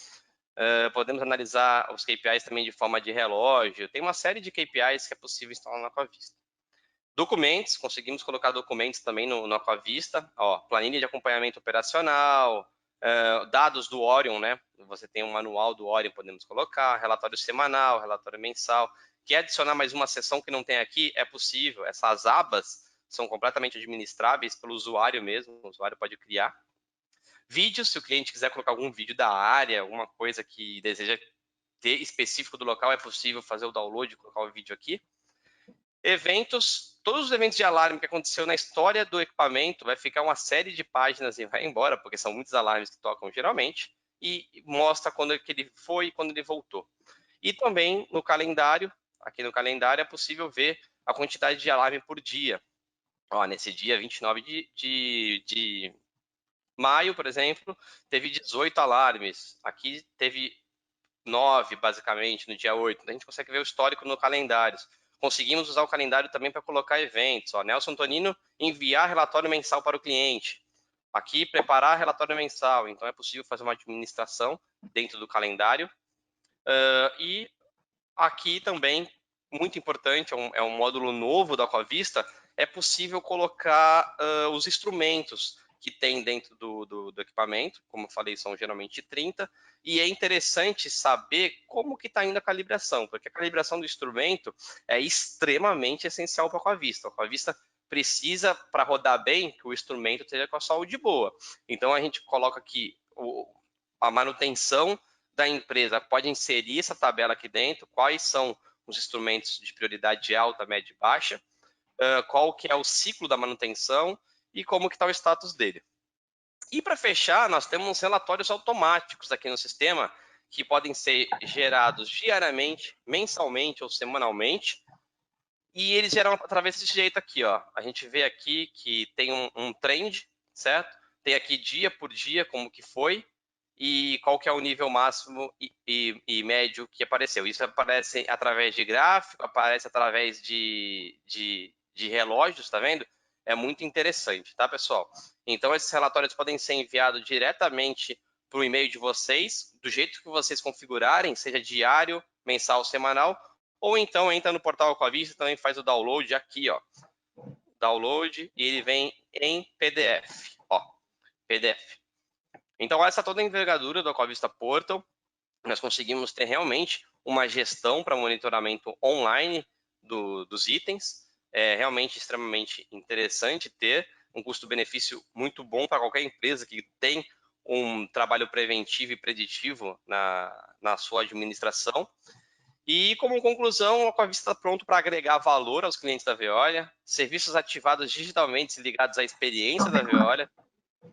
Podemos analisar os KPIs também de forma de relógio. Tem uma série de KPIs que é possível instalar na Aquavista. Documentos, conseguimos colocar documentos também no Aquavista. Ó, planilha de acompanhamento operacional, dados do Orion, né? Você tem um manual do Orion, podemos colocar, relatório semanal, relatório mensal. Quer adicionar mais uma seção que não tem aqui? É possível. Essas abas são completamente administráveis pelo usuário mesmo, o usuário pode criar. Vídeos, se o cliente quiser colocar algum vídeo da área, alguma coisa que deseja ter específico do local, é possível fazer o download e colocar o vídeo aqui. Eventos, todos os eventos de alarme que aconteceu na história do equipamento, vai ficar uma série de páginas e vai embora, porque são muitos alarmes que tocam geralmente, e mostra quando que ele foi e quando ele voltou. E também no calendário, aqui no calendário é possível ver a quantidade de alarme por dia. Ó, nesse dia 29 de maio, por exemplo, teve 18 alarmes. Aqui teve 9, basicamente, no dia 8. A gente consegue ver o histórico no calendário. Conseguimos usar o calendário também para colocar eventos. Ó, Nelson Antonino enviar relatório mensal para o cliente. Aqui, preparar relatório mensal. Então, é possível fazer uma administração dentro do calendário. E aqui também, muito importante, é um módulo novo da Aquavista, é possível colocar os instrumentos que tem dentro do equipamento, como eu falei, são geralmente 30, e é interessante saber como que está indo a calibração, porque a calibração do instrumento é extremamente essencial para a Aquavista. A Aquavista precisa, para rodar bem, que o instrumento esteja com a saúde boa. Então, a gente coloca aqui a manutenção da empresa, pode inserir essa tabela aqui dentro, quais são os instrumentos de prioridade alta, média e baixa, qual que é o ciclo da manutenção e como que está o status dele. E para fechar, nós temos relatórios automáticos aqui no sistema que podem ser gerados diariamente, mensalmente ou semanalmente, e eles geram através desse jeito aqui, ó. A gente vê aqui que tem um trend, certo? Tem aqui dia por dia como que foi e qual que é o nível máximo e médio que apareceu. Isso aparece através de gráfico, aparece através de relógios, tá vendo? É muito interessante, tá, pessoal? Então, esses relatórios podem ser enviados diretamente para o e-mail de vocês, do jeito que vocês configurarem, seja diário, mensal, semanal, ou então entra no portal Aquavista, também faz o download aqui, ó. Download e ele vem em PDF, ó, PDF. Então, essa toda a envergadura do Aquavista Portal, nós conseguimos ter realmente uma gestão para monitoramento online dos itens. É realmente extremamente interessante ter um custo-benefício muito bom para qualquer empresa que tem um trabalho preventivo e preditivo na sua administração. E, como conclusão, o Aquavista está pronto para agregar valor aos clientes da Veolia, serviços ativados digitalmente ligados à experiência da Veolia,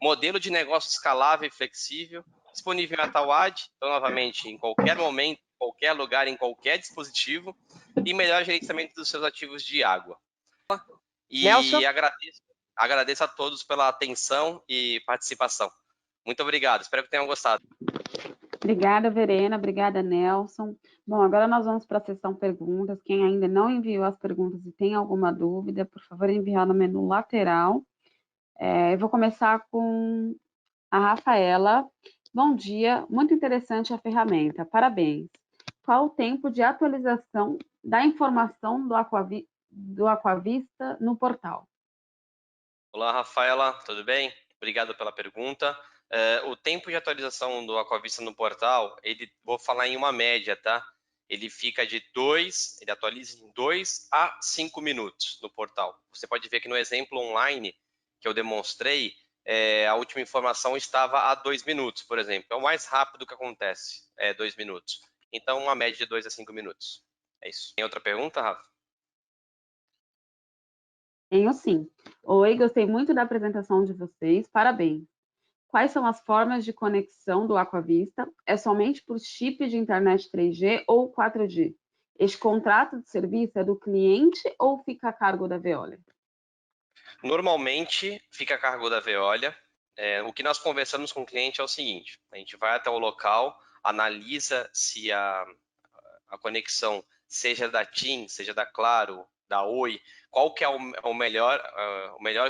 modelo de negócio escalável e flexível, disponível em Atawad, então, novamente, em qualquer momento, em qualquer lugar, em qualquer dispositivo, e melhor gerenciamento dos seus ativos de água. E Nelson? agradeço a todos pela atenção e participação. Muito obrigado, espero que tenham gostado. Obrigada, Verena. Obrigada, Nelson. Bom, agora nós vamos para a sessão perguntas. Quem ainda não enviou as perguntas e tem alguma dúvida, por favor, enviar no menu lateral. Eu vou começar com a Rafaela. Bom dia, muito interessante a ferramenta, parabéns. Qual o tempo de atualização da informação do Aquavista no portal? Olá, Rafaela, tudo bem? Obrigado pela pergunta. O tempo de atualização do Aquavista no portal, vou falar em uma média, tá? Ele atualiza em 2 a 5 minutos no portal. Você pode ver que no exemplo online que eu demonstrei, a última informação estava a 2 minutos, por exemplo. É o mais rápido que acontece, 2 minutos. Então, uma média de 2 a 5 minutos. É isso. Tem outra pergunta, Rafa? Tenho sim. Oi, gostei muito da apresentação de vocês, parabéns. Quais são as formas de conexão do Aquavista? É somente por chip de internet 3G ou 4G? Este contrato de serviço é do cliente ou fica a cargo da Veolia? Normalmente fica a cargo da Veolia. O que nós conversamos com o cliente é o seguinte: a gente vai até o local, analisa se a conexão, seja da TIM, seja da Claro, da Oi, qual que é o melhor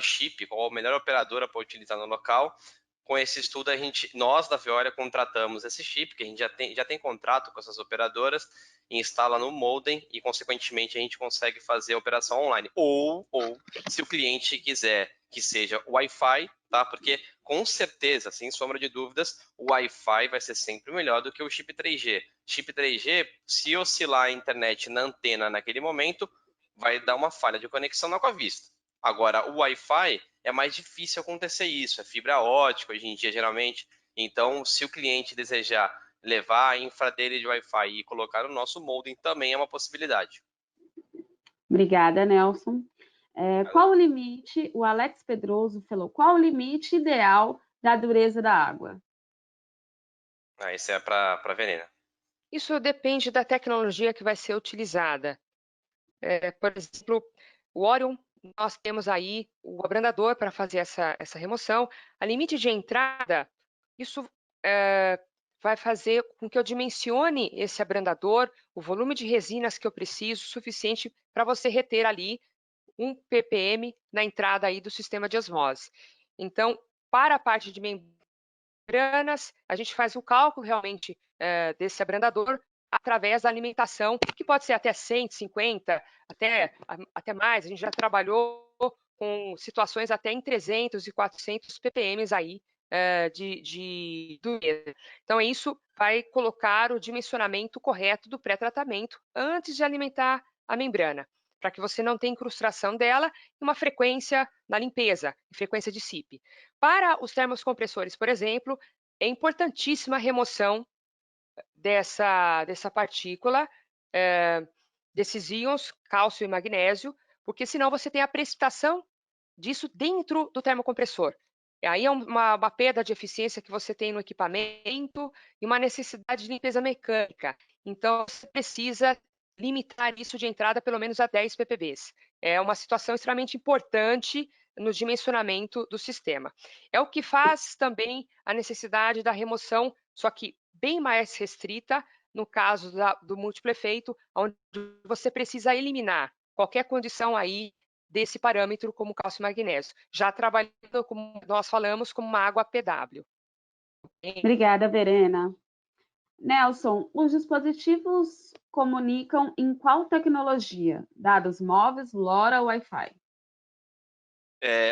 chip, qual a melhor operadora para utilizar no local. Com esse estudo, nós da Veolia contratamos esse chip, que a gente já tem contrato com essas operadoras, instala no modem e, consequentemente, a gente consegue fazer a operação online. Ou se o cliente quiser que seja Wi-Fi, tá? Porque, com certeza, sem sombra de dúvidas, o Wi-Fi vai ser sempre melhor do que o chip 3G. Chip 3G, se oscilar a internet na antena naquele momento, vai dar uma falha de conexão na Aquavista. Agora, o Wi-Fi é mais difícil acontecer isso, é fibra ótica hoje em dia, geralmente. Então, se o cliente desejar levar a infra dele de Wi-Fi e colocar no nosso modem, também é uma possibilidade. Obrigada, Nelson. Qual o limite, o Alex Pedroso falou, qual o limite ideal da dureza da água? Isso é para a Verena. Isso depende da tecnologia que vai ser utilizada. Por exemplo, o Orion, nós temos aí o abrandador para fazer essa remoção. A limite de entrada, isso vai fazer com que eu dimensione esse abrandador, o volume de resinas que eu preciso, suficiente para você reter ali 1 ppm na entrada aí do sistema de osmose. Então, para a parte de membranas, a gente faz o cálculo realmente desse abrandador através da alimentação, que pode ser até 150, até mais. A gente já trabalhou com situações até em 300 e 400 ppm aí de dureza. Então, isso vai colocar o dimensionamento correto do pré-tratamento antes de alimentar a membrana, para que você não tenha incrustação dela e uma frequência na limpeza, frequência de SIP. Para os termocompressores, por exemplo, é importantíssima a remoção dessa partícula, desses íons, cálcio e magnésio, porque senão você tem a precipitação disso dentro do termocompressor. Aí é uma perda de eficiência que você tem no equipamento e uma necessidade de limpeza mecânica. Então, você precisa limitar isso de entrada pelo menos a 10 ppbs. É uma situação extremamente importante no dimensionamento do sistema. É o que faz também a necessidade da remoção, só que bem mais restrita, no caso do múltiplo efeito, onde você precisa eliminar qualquer condição aí desse parâmetro como cálcio e magnésio, já trabalhando, como nós falamos, como uma água PW. Obrigada, Verena. Nelson, os dispositivos comunicam em qual tecnologia? Dados móveis, LoRa ou Wi-Fi?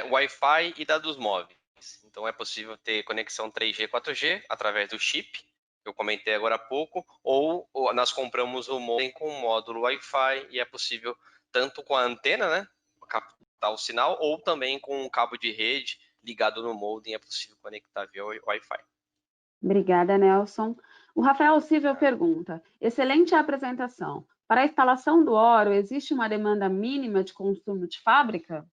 Wi-Fi e dados móveis. Então, é possível ter conexão 3G, 4G através do chip, que eu comentei agora há pouco, ou nós compramos o modem com módulo Wi-Fi e é possível tanto com a antena, né, captar o sinal, ou também com um cabo de rede ligado no modem, é possível conectar via Wi-Fi. Obrigada, Nelson. O Rafael Silva pergunta, excelente apresentação. Para a instalação do Oro, existe uma demanda mínima de consumo de fábrica?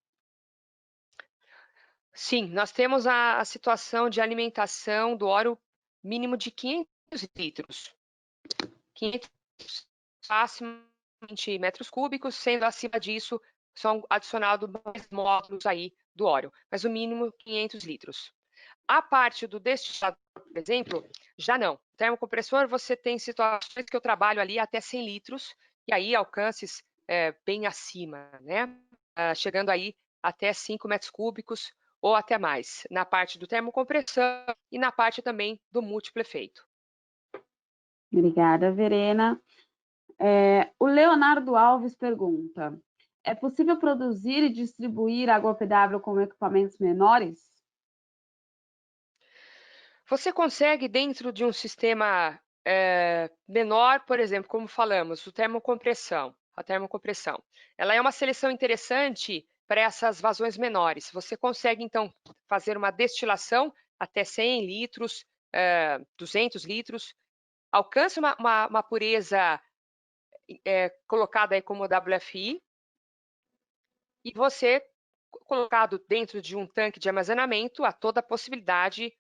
Sim, nós temos a situação de alimentação do óleo mínimo de 500 litros. 500 facilmente metros cúbicos, sendo acima disso, são adicionados mais módulos aí do óleo, mas o mínimo 500 litros. A parte do destilador, por exemplo, já não. Termocompressor, você tem situações que eu trabalho ali até 100 litros, e aí alcances bem acima, né? Chegando aí até 5 metros cúbicos ou até mais, na parte do termocompressão e na parte também do múltiplo efeito. Obrigada, Verena. O Leonardo Alves pergunta, é possível produzir e distribuir água PW com equipamentos menores? Você consegue, dentro de um sistema menor, por exemplo, como falamos, a termocompressão. Ela é uma seleção interessante para essas vazões menores. Você consegue, então, fazer uma destilação até 100 litros, 200 litros, alcança uma pureza colocada aí como WFI, e você, colocado dentro de um tanque de armazenamento, há toda a possibilidade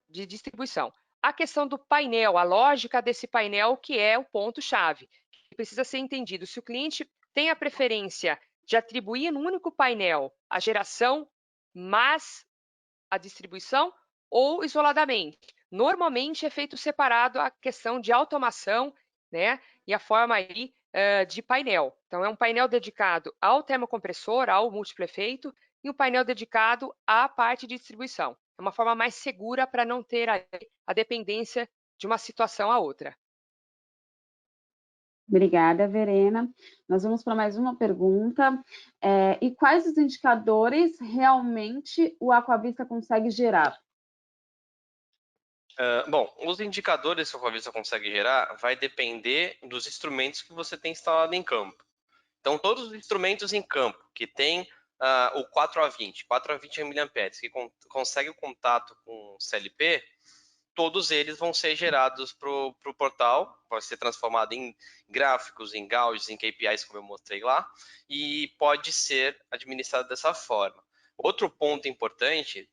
de distribuição. A questão do painel, a lógica desse painel, que é o ponto-chave, que precisa ser entendido. Se o cliente tem a preferência de atribuir num único painel a geração, mas a distribuição, ou isoladamente. Normalmente é feito separado a questão de automação, né, e a forma aí de painel. Então, é um painel dedicado ao termocompressor, ao múltiplo efeito, e um painel dedicado à parte de distribuição. É uma forma mais segura para não ter a dependência de uma situação a outra. Obrigada, Verena. Nós vamos para mais uma pergunta. E quais os indicadores realmente o Aquavista consegue gerar? Bom, os indicadores que a Aquavista consegue gerar vai depender dos instrumentos que você tem instalado em campo. Então, todos os instrumentos em campo que têm o 4A20. 4A20 mAh, que consegue o contato com o CLP, todos eles vão ser gerados para o portal, vai ser transformado em gráficos, em gauges, em KPIs, como eu mostrei lá, e pode ser administrado dessa forma. Outro ponto importante,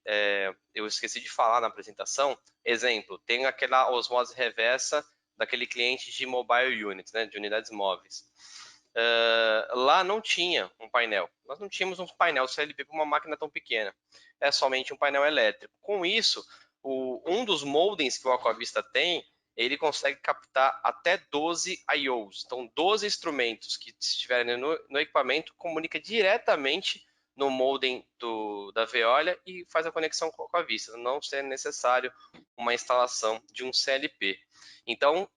eu esqueci de falar na apresentação, exemplo, tem aquela osmose reversa daquele cliente de mobile units, né, de unidades móveis. Lá não tinha um painel, nós não tínhamos um painel CLP para uma máquina tão pequena, é somente um painel elétrico. Com isso, um dos modems que o Aquavista tem, ele consegue captar até 12 I/Os. Então, 12 instrumentos que estiverem no equipamento comunica diretamente no modem da Veolia e faz a conexão com o Aquavista, não sendo necessário uma instalação de um CLP. Então,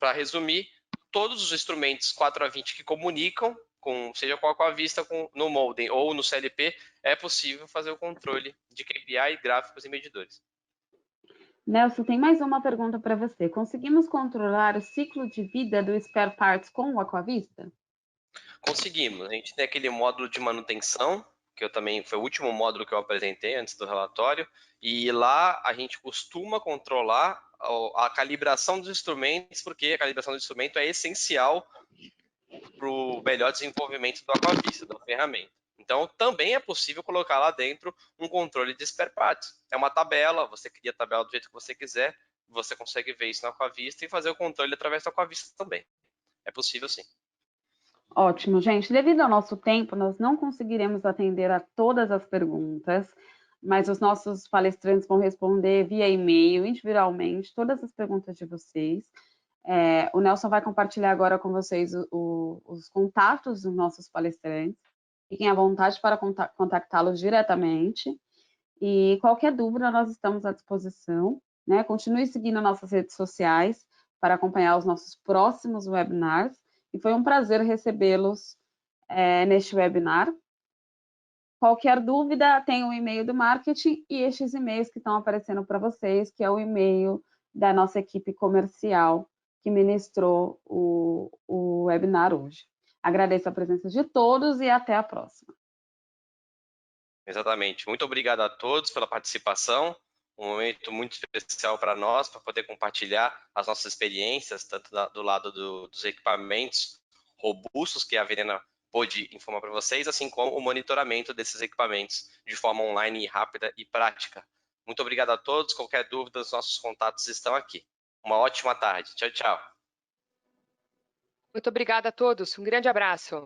para resumir, todos os instrumentos 4A20 que comunicam, seja com a Aquavista no modem ou no CLP, é possível fazer o controle de KPI, gráficos e medidores. Nelson, tem mais uma pergunta para você. Conseguimos controlar o ciclo de vida do spare parts com o Aquavista? Conseguimos. A gente tem aquele módulo de manutenção, que eu também foi o último módulo que eu apresentei antes do relatório, e lá a gente costuma controlar a calibração dos instrumentos, porque a calibração do instrumento é essencial para o melhor desenvolvimento do Aquavista, da ferramenta. Então, também é possível colocar lá dentro um controle de spare parts. É uma tabela, você cria a tabela do jeito que você quiser, você consegue ver isso no Aquavista e fazer o controle através do Aquavista também. É possível sim. Ótimo, gente. Devido ao nosso tempo, nós não conseguiremos atender a todas as perguntas, mas os nossos palestrantes vão responder via e-mail, individualmente, todas as perguntas de vocês. O Nelson vai compartilhar agora com vocês os contatos dos nossos palestrantes. Fiquem à vontade para contactá-los diretamente. E qualquer dúvida, nós estamos à disposição. Né? Continue seguindo nossas redes sociais para acompanhar os nossos próximos webinars. E foi um prazer recebê-los neste webinar. Qualquer dúvida, tem o e-mail do marketing e estes e-mails que estão aparecendo para vocês, que é o e-mail da nossa equipe comercial que ministrou o webinar hoje. Agradeço a presença de todos e até a próxima. Exatamente. Muito obrigado a todos pela participação. Um momento muito especial para nós, para poder compartilhar as nossas experiências, tanto do lado dos equipamentos robustos que a Verena pôde informar para vocês, assim como o monitoramento desses equipamentos de forma online, rápida e prática. Muito obrigado a todos. Qualquer dúvida, os nossos contatos estão aqui. Uma ótima tarde. Tchau, tchau. Muito obrigada a todos. Um grande abraço.